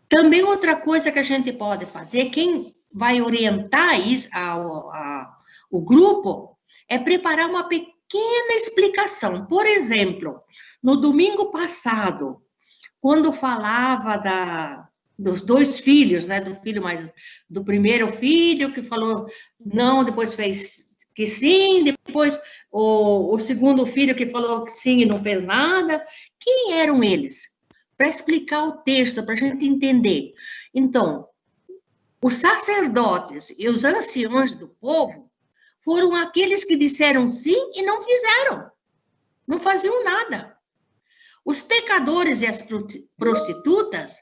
Também outra coisa que a gente pode fazer, quem vai orientar isso, o grupo, é preparar uma pequena explicação. Por exemplo, no domingo passado, quando falava dos 2 filhos, né, do primeiro filho que falou não, depois fez que sim, depois o segundo filho que falou que sim e não fez nada. Quem eram eles? Para explicar o texto, para a gente entender. Então, os sacerdotes e os anciões do povo foram aqueles que disseram sim e não fizeram. Não faziam nada. Os pecadores e as prostitutas,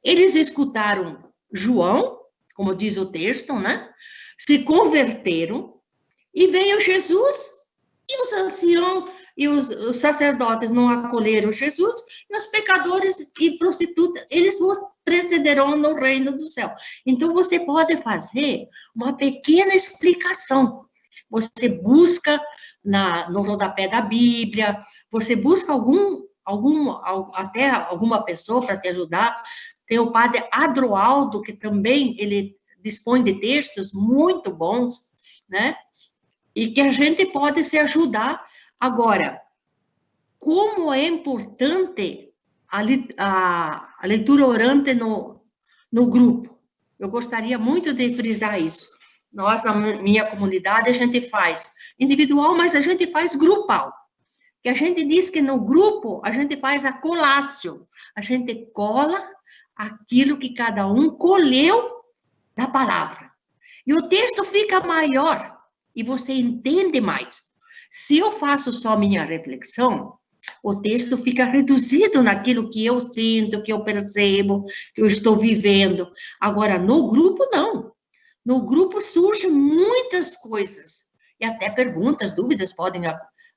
eles escutaram João, como diz o texto, né? Se converteram e veio Jesus e os anciãos e os sacerdotes não acolheram Jesus e os pecadores e prostitutas, eles precederão no reino do céu. Então, você pode fazer uma pequena explicação. Você busca no rodapé da Bíblia, você busca até alguma pessoa para te ajudar. Tem o padre Adroaldo, que também ele dispõe de textos muito bons, né? E que a gente pode se ajudar. Agora, como é importante a leitura orante no grupo? Eu gostaria muito de frisar isso. Nós, na minha comunidade, a gente faz individual, mas a gente faz grupal. Que a gente diz que no grupo, a gente faz a colácio. A gente cola aquilo que cada um colheu da palavra. E o texto fica maior e você entende mais. Se eu faço só minha reflexão, o texto fica reduzido naquilo que eu sinto, que eu percebo, que eu estou vivendo. Agora, no grupo, não. No grupo surgem muitas coisas. E até perguntas, dúvidas podem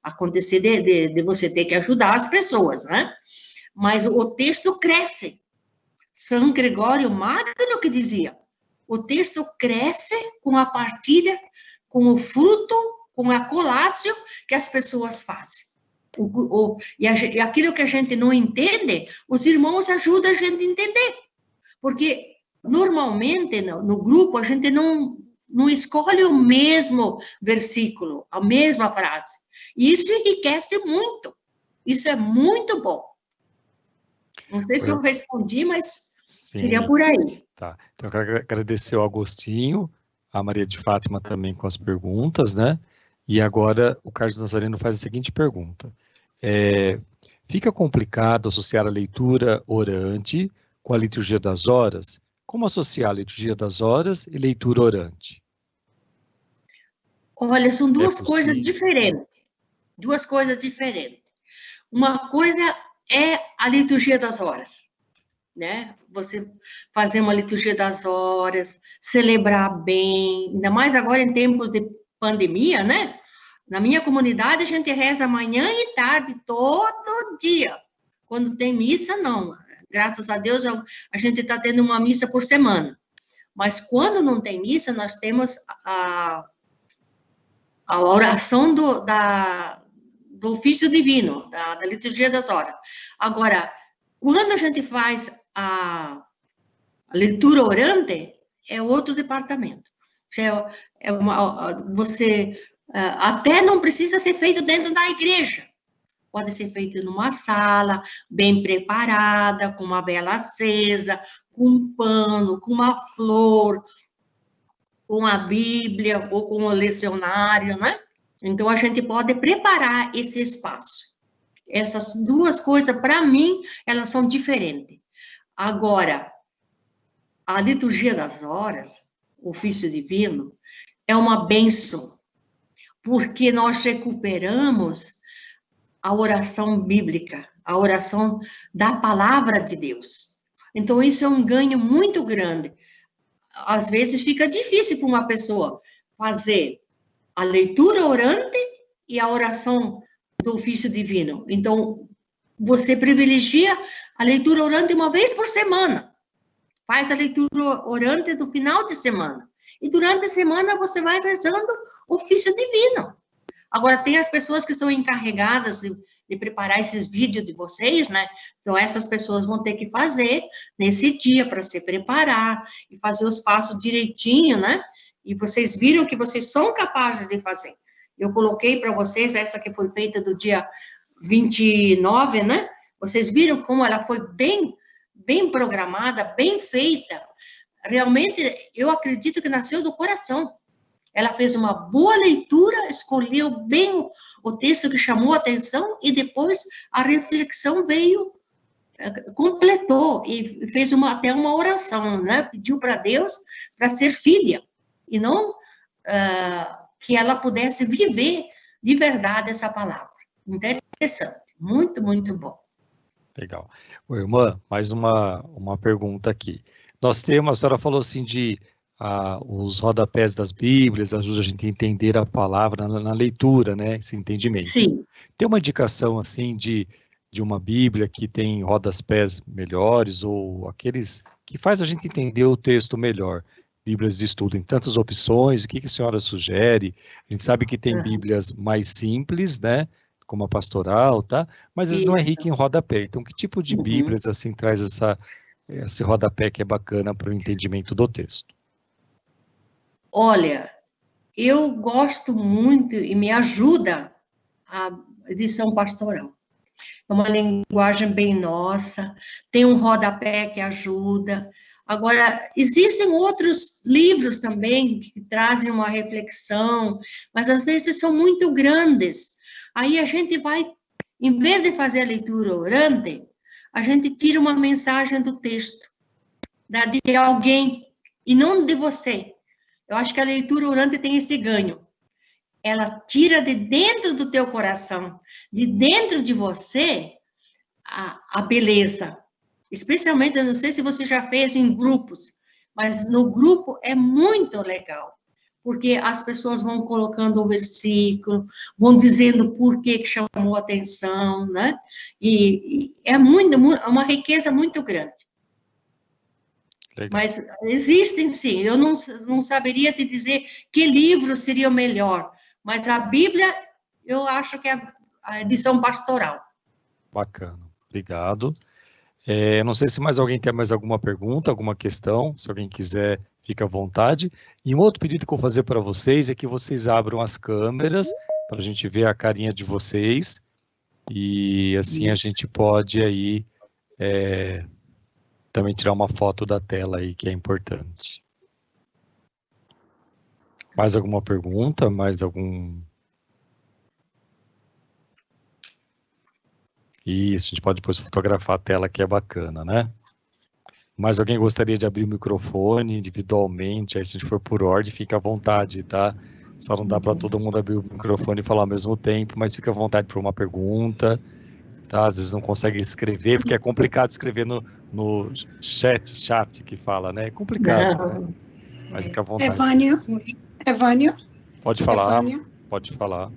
acontecer de você ter que ajudar as pessoas, né? Mas o texto cresce. São Gregório Magno que dizia, o texto cresce com a partilha, com o fruto, com a colácio que as pessoas fazem. E aquilo que a gente não entende, os irmãos ajudam a gente a entender. Porque, normalmente, no grupo, a gente não escolhe o mesmo versículo, a mesma frase. E isso enriquece muito. Isso é muito bom. Não sei se eu respondi, mas Sim. Seria por aí. Tá. Então, eu quero agradecer ao Agostinho, a Maria de Fátima também com as perguntas, né? E agora o Carlos Nazareno faz a seguinte pergunta. Fica complicado associar a leitura orante com a liturgia das horas? Como associar a liturgia das horas e leitura orante? Olha, são duas coisas diferentes. Duas coisas diferentes. Uma coisa é a liturgia das horas, né? Você fazer uma liturgia das horas, celebrar bem, ainda mais agora em tempos de pandemia, né? Na minha comunidade, a gente reza manhã e tarde, todo dia. Quando tem missa, não. Graças a Deus, a gente está tendo uma missa por semana. Mas quando não tem missa, nós temos a oração do ofício divino, da liturgia das horas. Agora, quando a gente faz a leitura orante, é outro departamento. Você até não precisa ser feito dentro da igreja. Pode ser feito numa sala, bem preparada, com uma vela acesa, com um pano, com uma flor, com a Bíblia ou com o lecionário, né? Então, a gente pode preparar esse espaço. Essas duas coisas, para mim, elas são diferentes. Agora, a liturgia das horas, o ofício divino, é uma bênção, porque nós recuperamos a oração bíblica, a oração da palavra de Deus. Então, isso é um ganho muito grande. Às vezes, fica difícil para uma pessoa fazer a leitura orante e a oração do ofício divino. Então, você privilegia a leitura orante uma vez por semana. Faz a leitura orante do final de semana. E durante a semana você vai rezando o ofício divino. Agora, tem as pessoas que são encarregadas de preparar esses vídeos de vocês, né? Então, essas pessoas vão ter que fazer nesse dia para se preparar e fazer os passos direitinho, né? E vocês viram que vocês são capazes de fazer. Eu coloquei para vocês essa que foi feita do dia 29, né? Vocês viram como ela foi bem programada, bem feita. Realmente, eu acredito que nasceu do coração. Ela fez uma boa leitura, escolheu bem o texto que chamou a atenção e depois a reflexão veio, completou e fez até uma oração, né? Pediu para Deus para ser filha e não que ela pudesse viver de verdade essa palavra. Interessante, muito, muito bom. Legal. Ô, irmã, mais uma pergunta aqui. Nós temos, a senhora falou assim os rodapés das Bíblias, ajuda a gente a entender a palavra na leitura, né, esse entendimento. Sim. Tem uma indicação, assim, de uma Bíblia que tem rodapés melhores, ou aqueles que faz a gente entender o texto melhor? Bíblias de estudo em tantas opções, o que a senhora sugere? A gente sabe que tem Bíblias mais simples, né, como a pastoral, tá? Mas às vezes não é rica em rodapé. Então, que tipo de Bíblias, assim, traz esse rodapé que é bacana para o entendimento do texto? Olha, eu gosto muito e me ajuda a edição pastoral. É uma linguagem bem nossa, tem um rodapé que ajuda. Agora, existem outros livros também que trazem uma reflexão, mas às vezes são muito grandes. Aí a gente vai, em vez de fazer a leitura orante, a gente tira uma mensagem do texto, de alguém, e não de você. Eu acho que a leitura orante tem esse ganho. Ela tira de dentro do teu coração, de dentro de você, a beleza. Especialmente, eu não sei se você já fez em grupos, mas no grupo é muito legal. Porque as pessoas vão colocando o versículo, vão dizendo por que chamou a atenção, né? E é uma riqueza muito grande. Legal. Mas existem, sim. Eu não saberia te dizer que livro seria o melhor, mas a Bíblia, eu acho que é a edição pastoral. Bacana, obrigado. Não sei se mais alguém tem mais alguma pergunta, alguma questão, se alguém quiser, fica à vontade. E um outro pedido que eu vou fazer para vocês é que vocês abram as câmeras, para a gente ver a carinha de vocês, e assim a gente pode aí também tirar uma foto da tela aí, que é importante. Mais alguma pergunta? Mais algum... Isso, a gente pode depois fotografar a tela, que é bacana, né? Mais alguém gostaria de abrir o microfone individualmente? Aí, se a gente for por ordem, fica à vontade, tá? Só não dá para todo mundo abrir o microfone e falar ao mesmo tempo, mas fica à vontade para uma pergunta, tá? Às vezes não consegue escrever, porque é complicado escrever no chat que fala, né? É complicado, né? Mas fica à vontade. Evânio? Pode falar, Evânio? Pode falar.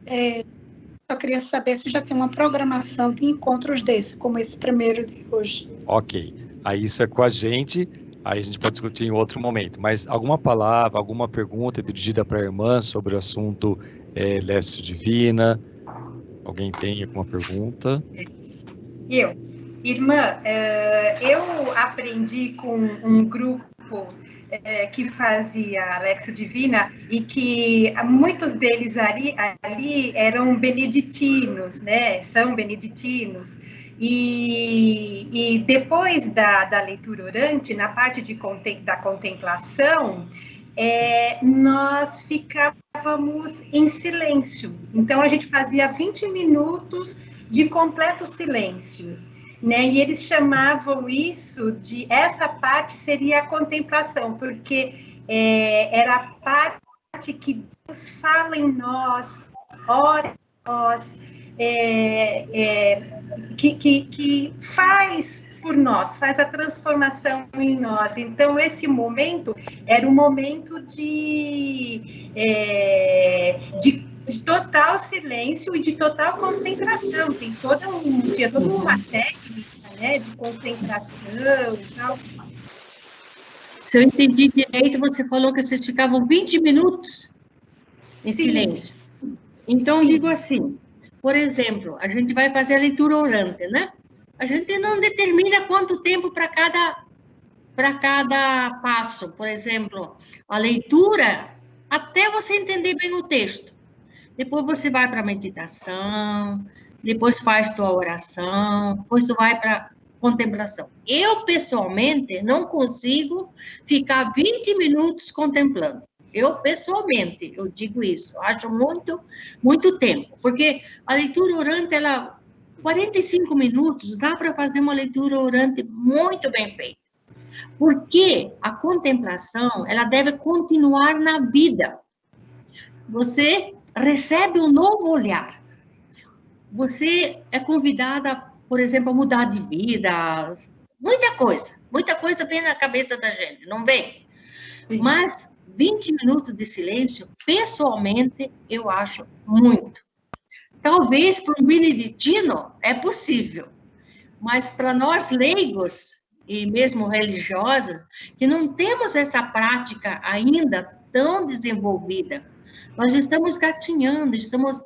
Eu queria saber se já tem uma programação de encontros desse, como esse primeiro de hoje. Ok, aí isso é com a gente, aí a gente pode discutir em outro momento, mas alguma palavra, alguma pergunta dirigida para a irmã sobre o assunto Lécio Divina? Alguém tem alguma pergunta? Irmã, eu aprendi com um grupo que fazia Lécio Divina e que muitos deles ali eram beneditinos, né? São beneditinos. E depois da leitura orante, na parte da contemplação, nós ficávamos em silêncio. Então, a gente fazia 20 minutos de completo silêncio. Né? E eles chamavam isso essa parte seria a contemplação, porque era a parte que Deus fala em nós, ora em nós, que faz por nós, faz a transformação em nós. Então, esse momento era um momento de total silêncio e de total concentração. Tinha toda uma técnica, né, de concentração e tal. Se eu entendi direito, você falou que vocês ficavam 20 minutos em silêncio. Então, eu digo assim, por exemplo, a gente vai fazer a leitura orante, né? A gente não determina quanto tempo para cada passo. Por exemplo, a leitura, até você entender bem o texto. Depois você vai para a meditação, depois faz tua oração, depois tu vai para contemplação. Eu, pessoalmente, não consigo ficar 20 minutos contemplando. Eu, pessoalmente, eu digo isso. Acho muito tempo. Porque a leitura orante, 45 minutos, dá para fazer uma leitura orante muito bem feita. Porque a contemplação, ela deve continuar na vida. Você recebe um novo olhar. Você é convidada, por exemplo, a mudar de vida. Muita coisa vem na cabeça da gente, não vem? Sim. Mas 20 minutos de silêncio, pessoalmente, eu acho muito. Talvez para um beneditino é possível, mas para nós leigos, e mesmo religiosos, que não temos essa prática ainda tão desenvolvida, nós estamos gatinhando, estamos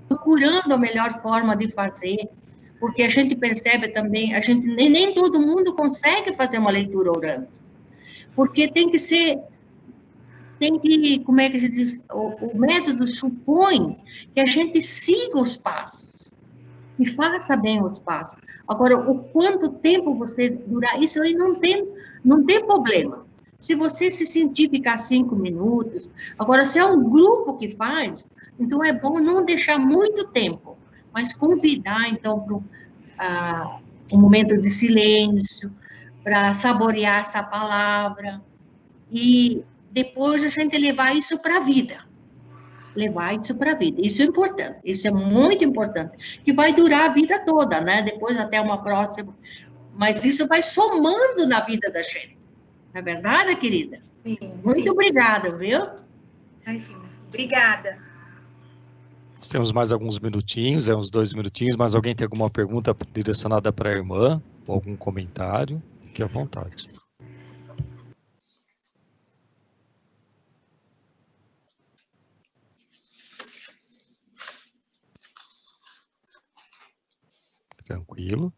procurando a melhor forma de fazer, porque a gente percebe também, nem todo mundo consegue fazer uma leitura orante, porque como é que se diz, o método supõe que a gente siga os passos, e faça bem os passos. Agora, o quanto tempo você durar, isso aí não tem problema. Se você se sentir ficar 5 minutos, agora, se é um grupo que faz, então é bom não deixar muito tempo, mas convidar, então, para um momento de silêncio, para saborear essa palavra, e depois a gente levar isso para a vida. Isso é importante, isso é muito importante, que vai durar a vida toda, né? Depois até uma próxima, mas isso vai somando na vida da gente. Não é verdade, querida? Sim. Muito obrigada, viu? Imagina. Obrigada. Nós temos mais alguns minutinhos, uns 2 minutinhos, mas alguém tem alguma pergunta direcionada para a irmã, ou algum comentário? Fique à vontade. Tranquilo.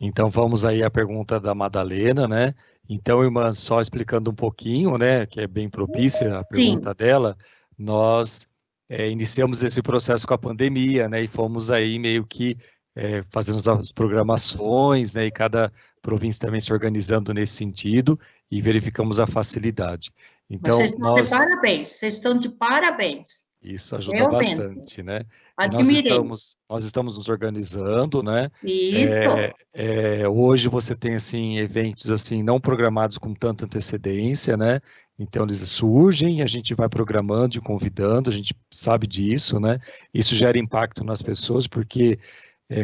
Então, vamos aí à pergunta da Madalena, né? Então, irmã, só explicando um pouquinho, né, que é bem propícia a pergunta dela, nós iniciamos esse processo com a pandemia, né, e fomos aí meio que fazendo as programações, né, e cada província também se organizando nesse sentido, e verificamos a facilidade. Então, vocês estão de parabéns. Isso ajuda bastante, né? Nós estamos nos organizando, né? Isso. Hoje você tem, assim, eventos, assim, não programados com tanta antecedência, né? Então, eles surgem, a gente vai programando e convidando, a gente sabe disso, né? Isso gera impacto nas pessoas, porque,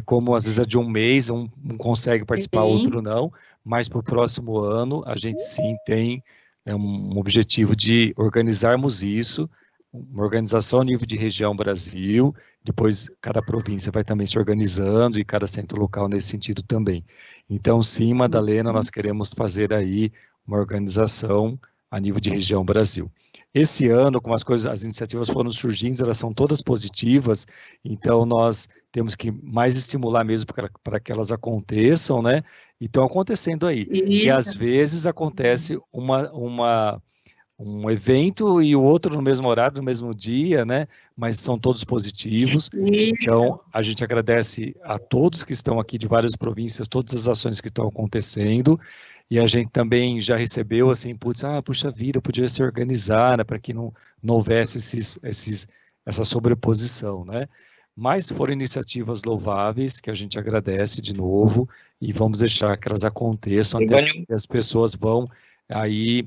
como às vezes é de um mês, um consegue participar, outro não, mas para o próximo ano, a gente sim tem um objetivo de organizarmos isso, uma organização a nível de região Brasil, depois cada província vai também se organizando e cada centro local nesse sentido também. Então, sim, Madalena, nós queremos fazer aí uma organização a nível de região Brasil. Esse ano, como as iniciativas foram surgindo, elas são todas positivas, então nós temos que mais estimular mesmo para que elas aconteçam, né? E estão acontecendo aí. E às vezes acontece um evento e o outro no mesmo horário, no mesmo dia, né? Mas são todos positivos. Então, a gente agradece a todos que estão aqui de várias províncias, todas as ações que estão acontecendo, e a gente também já recebeu, assim, puxa vida, podia se organizar, né, para que não houvesse essa sobreposição, né? Mas foram iniciativas louváveis, que a gente agradece de novo, e vamos deixar que elas aconteçam, até que as pessoas vão aí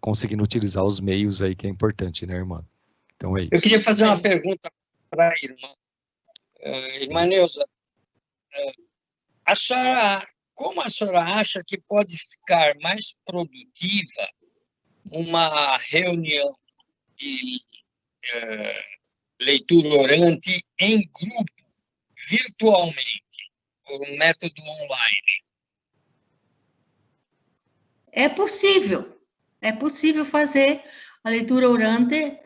conseguindo utilizar os meios aí, que é importante, né, irmã? Então é isso. Eu queria fazer uma pergunta para a irmã. Irmã Neuza, como a senhora acha que pode ficar mais produtiva uma reunião de leitura orante em grupo, virtualmente, por um método online? É possível fazer a leitura orante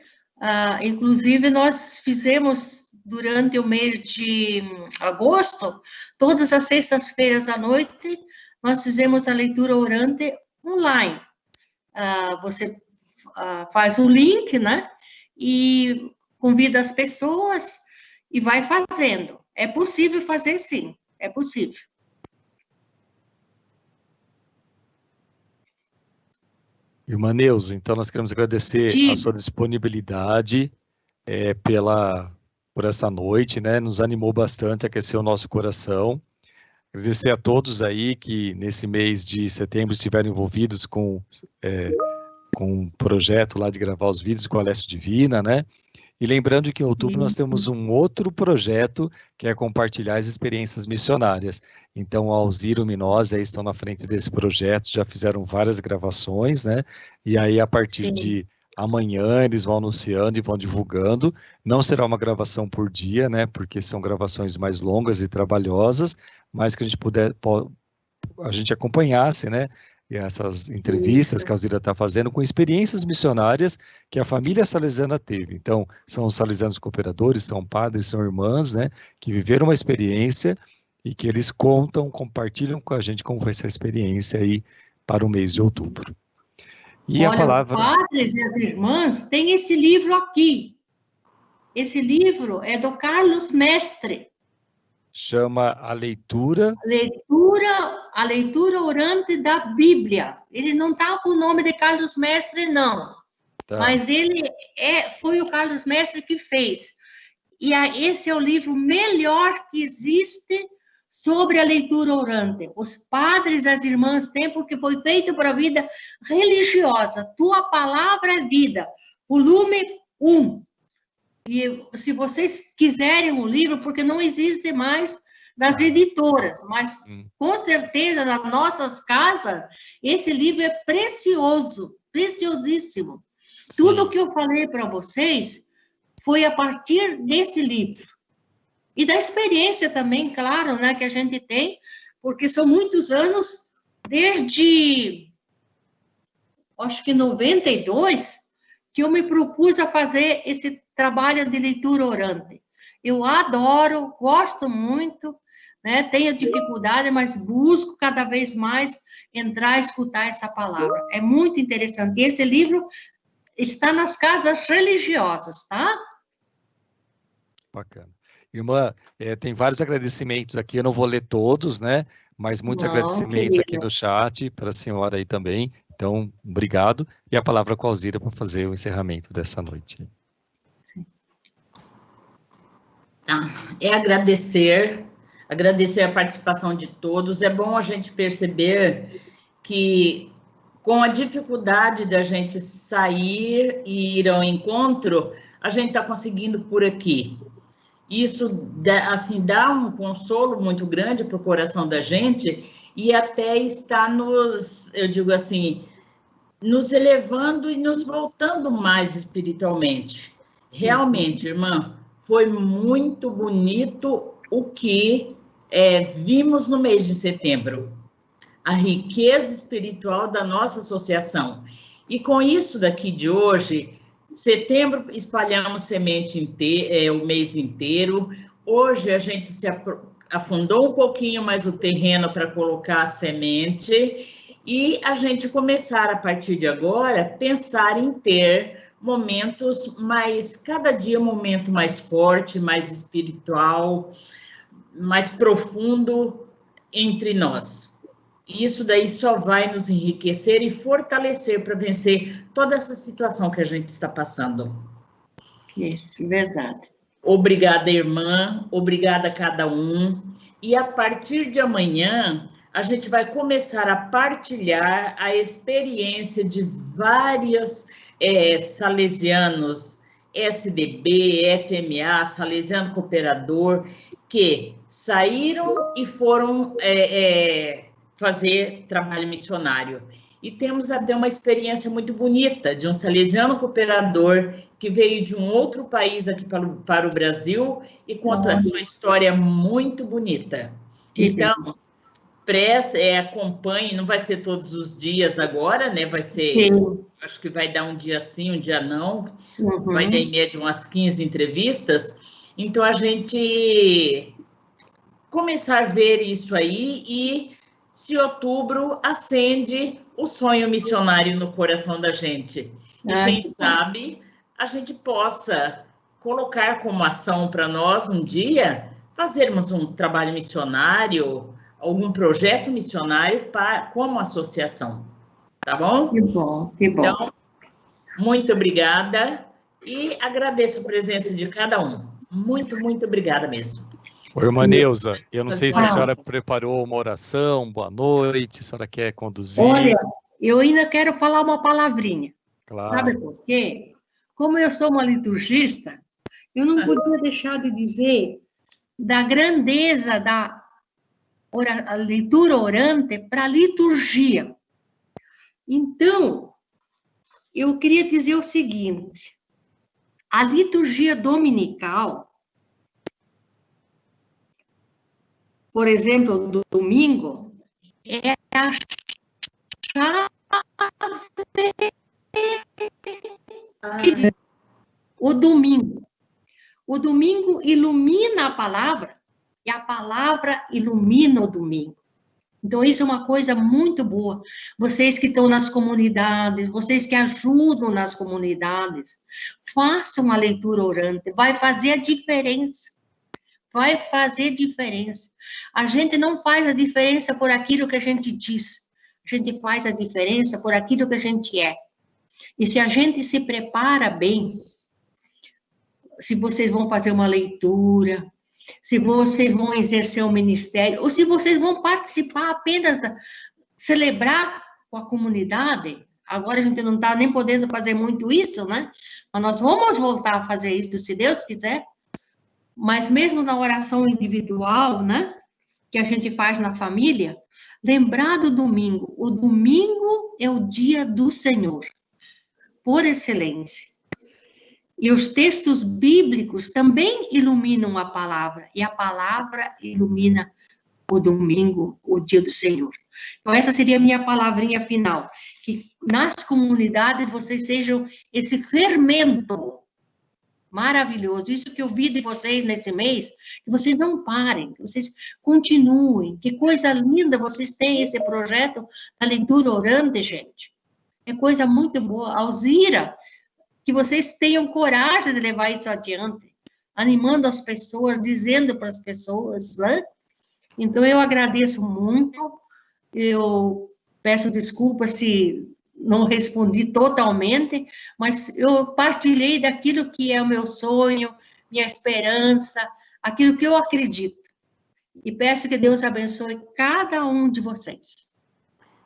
Inclusive, nós fizemos, durante o mês de agosto, todas as sextas-feiras à noite, nós fizemos a leitura orante online. Você faz o link, né? E convida as pessoas e vai fazendo. É possível fazer, sim. É possível. Irmã Neuza, então nós queremos agradecer a sua disponibilidade por essa noite, né? Nos animou bastante, aqueceu o nosso coração. Agradecer a todos aí que nesse mês de setembro estiveram envolvidos com um projeto lá de gravar os vídeos com a Alessio Divina, né? E lembrando que em outubro nós temos um outro projeto que é compartilhar as experiências missionárias. Então, a Alzira e o Minose aí estão na frente desse projeto, já fizeram várias gravações, né? E aí, a partir de amanhã, eles vão anunciando e vão divulgando. Não será uma gravação por dia, né? Porque são gravações mais longas e trabalhosas, mas que a gente acompanhasse, né? Essas entrevistas que a Alzira está fazendo com experiências missionárias que a família salesiana teve. Então, são os salesianos cooperadores, são padres, são irmãs, né, que viveram uma experiência e que eles compartilham com a gente como foi essa experiência aí para o mês de outubro. E olha, a palavra... os padres e as irmãs têm esse livro aqui. Esse livro é do Carlos Mestre. Chama a leitura orante da Bíblia. Ele não está com o nome de Carlos Mestre, não. Tá. Mas ele foi o Carlos Mestre que fez. E esse é o livro melhor que existe sobre a leitura orante. Os padres e as irmãs têm, porque foi feito para a vida religiosa. Tua palavra é vida. Volume 1. E se vocês quiserem um livro, porque não existe mais nas editoras, mas com certeza nas nossas casas, esse livro é precioso, preciosíssimo. Sim. Tudo que eu falei para vocês foi a partir desse livro. E da experiência também, claro, né, que a gente tem, porque são muitos anos, desde, acho que 92, que eu me propus a fazer esse trabalho de leitura orante. Eu adoro, gosto muito, né? Tenho dificuldade, mas busco cada vez mais entrar e escutar essa palavra. É muito interessante. E esse livro está nas casas religiosas, tá? Bacana. Irmã, tem vários agradecimentos aqui, eu não vou ler todos, né? Mas muitos agradecimentos aqui no chat para a senhora aí também. Então, obrigado. E a palavra com a Alzira para fazer o encerramento dessa noite. Agradecer a participação de todos. É bom a gente perceber que, com a dificuldade da gente sair e ir ao encontro, a gente está conseguindo por aqui. Isso, assim, dá um consolo muito grande para o coração da gente e até está eu digo assim, nos elevando e nos voltando mais espiritualmente. Realmente, irmã, foi muito bonito o que vimos no mês de setembro. A riqueza espiritual da nossa associação. E com isso daqui de hoje, setembro espalhamos semente o mês inteiro. Hoje a gente se afundou um pouquinho mais o terreno para colocar a semente e a gente começar a partir de agora pensar em ter momentos cada dia um momento mais forte, mais espiritual, mais profundo entre nós. Isso daí só vai nos enriquecer e fortalecer para vencer toda essa situação que a gente está passando. Isso, verdade. Obrigada, irmã. Obrigada a cada um. E a partir de amanhã, a gente vai começar a partilhar a experiência de vários salesianos, SDB, FMA, Salesiano Cooperador, que saíram e foram fazer trabalho missionário. E temos até uma experiência muito bonita de um salesiano cooperador que veio de um outro país aqui para o Brasil e conta a sua história muito bonita. Então, acompanhe, não vai ser todos os dias agora, né? Vai ser, Sim. acho que vai dar um dia sim, um dia não. Uhum. Vai dar em média umas 15 entrevistas. Então, a gente começar a ver isso aí e, se outubro, acende o sonho missionário no coração da gente. E quem sabe a gente possa colocar como ação para nós um dia fazermos um trabalho missionário, algum projeto missionário como associação. Tá bom? Que bom, que bom. Então, muito obrigada e agradeço a presença de cada um. Muito, muito obrigada mesmo. Oi, irmã Neuza, eu não sei se a senhora preparou uma oração, boa noite, a senhora quer conduzir? Olha, eu ainda quero falar uma palavrinha. Claro. Sabe por quê? Como eu sou uma liturgista, eu não podia deixar de dizer da grandeza da leitura orante para a liturgia. Então, eu queria dizer o seguinte, a liturgia dominical, por exemplo, do domingo, é a chave. O domingo ilumina a palavra e a palavra ilumina o domingo. Então, isso é uma coisa muito boa. Vocês que estão nas comunidades, vocês que ajudam nas comunidades, façam a leitura orante, vai fazer a diferença. Vai fazer diferença. A gente não faz a diferença por aquilo que a gente diz. A gente faz a diferença por aquilo que a gente é. E se a gente se prepara bem, se vocês vão fazer uma leitura, se vocês vão exercer um ministério, ou se vocês vão participar apenas, celebrar com a comunidade, agora a gente não está nem podendo fazer muito isso, né? Mas nós vamos voltar a fazer isso, se Deus quiser. Mas mesmo na oração individual, né? Que a gente faz na família, lembrar do domingo. O domingo é o dia do Senhor, por excelência. E os textos bíblicos também iluminam a palavra, e a palavra ilumina o domingo, o dia do Senhor. Então, essa seria a minha palavrinha final, que nas comunidades vocês sejam esse fermento maravilhoso. Isso que eu vi de vocês nesse mês, que vocês não parem, que vocês continuem. Que coisa linda vocês têm esse projeto da leitura orante, gente. É coisa muito boa. Alzira, que vocês tenham coragem de levar isso adiante, animando as pessoas, dizendo para as pessoas, né? Então, eu agradeço muito, eu peço desculpa se não respondi totalmente, mas eu partilhei daquilo que é o meu sonho, minha esperança, aquilo que eu acredito. E peço que Deus abençoe cada um de vocês.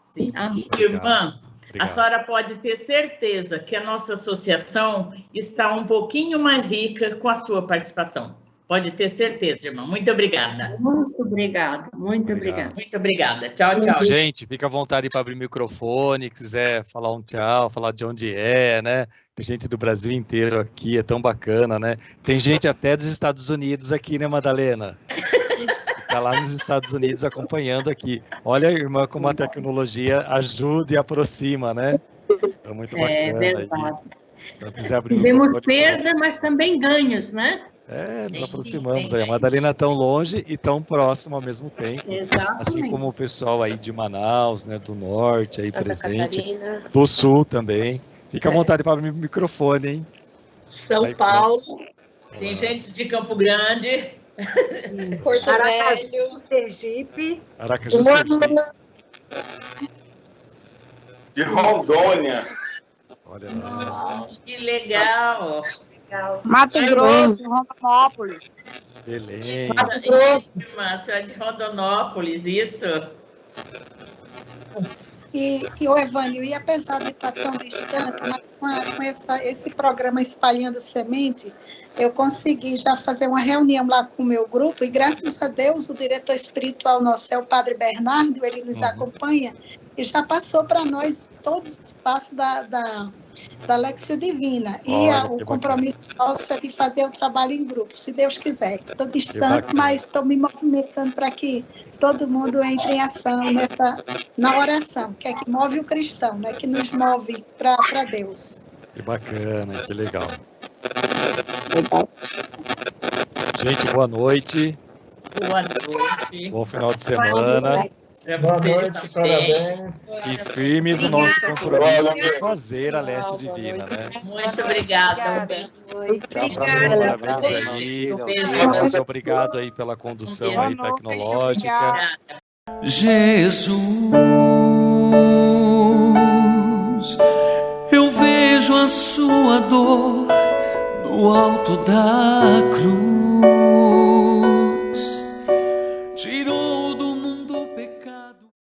Sim. Irmã, a senhora pode ter certeza que a nossa associação está um pouquinho mais rica com a sua participação. Pode ter certeza, irmã. Muito obrigada. Muito obrigada, muito obrigada. Muito obrigada. Tchau, tchau. Gente, fica à vontade para abrir o microfone, quiser falar um tchau, falar de onde é, né? Tem gente do Brasil inteiro aqui, é tão bacana, né? Tem gente até dos Estados Unidos aqui, né, Madalena? Está lá nos Estados Unidos acompanhando aqui. Olha, irmã, como a tecnologia ajuda e aproxima, né? É muito bacana. É verdade. Tivemos perda, mas também ganhos, né? Nos aproximamos aí. A Madalena tão longe e tão próximo ao mesmo tempo. Exatamente. Assim como o pessoal aí de Manaus, né, do norte aí Santa presente, Catarina. do sul também. Fica à vontade para abrir o microfone, hein? São Paulo. Tem gente de Campo Grande. Porto Velho. Sergipe. Aracaju, Sergipe. De Rondônia. Olha lá. Que legal. Mato Grosso, Rondonópolis. Belém. Isso, irmã, você é de Rondonópolis, isso. E o Evânio, e apesar de estar tão distante, mas com esse programa Espalhando Semente, eu consegui já fazer uma reunião lá com o meu grupo, e graças a Deus o diretor espiritual nosso é o Padre Bernardo, ele nos acompanha, e já passou para nós todos os passos da Lexio Divina. E o compromisso nosso é de fazer o trabalho em grupo, se Deus quiser. Estou distante, mas estou me movimentando para que todo mundo entre em ação na oração, que é que move o cristão, né? Que nos move para Deus. Que bacana, que legal. Gente, boa noite. Boa noite. Bom final de semana. Boa noite, parabéns. E firmes o nosso compromisso de fazer a Leste Divina, né? Muito obrigada. Um beijo. Parabéns aí. Deus, obrigado aí pela condução aí tecnológica. Jesus, eu vejo a sua dor no alto da cruz.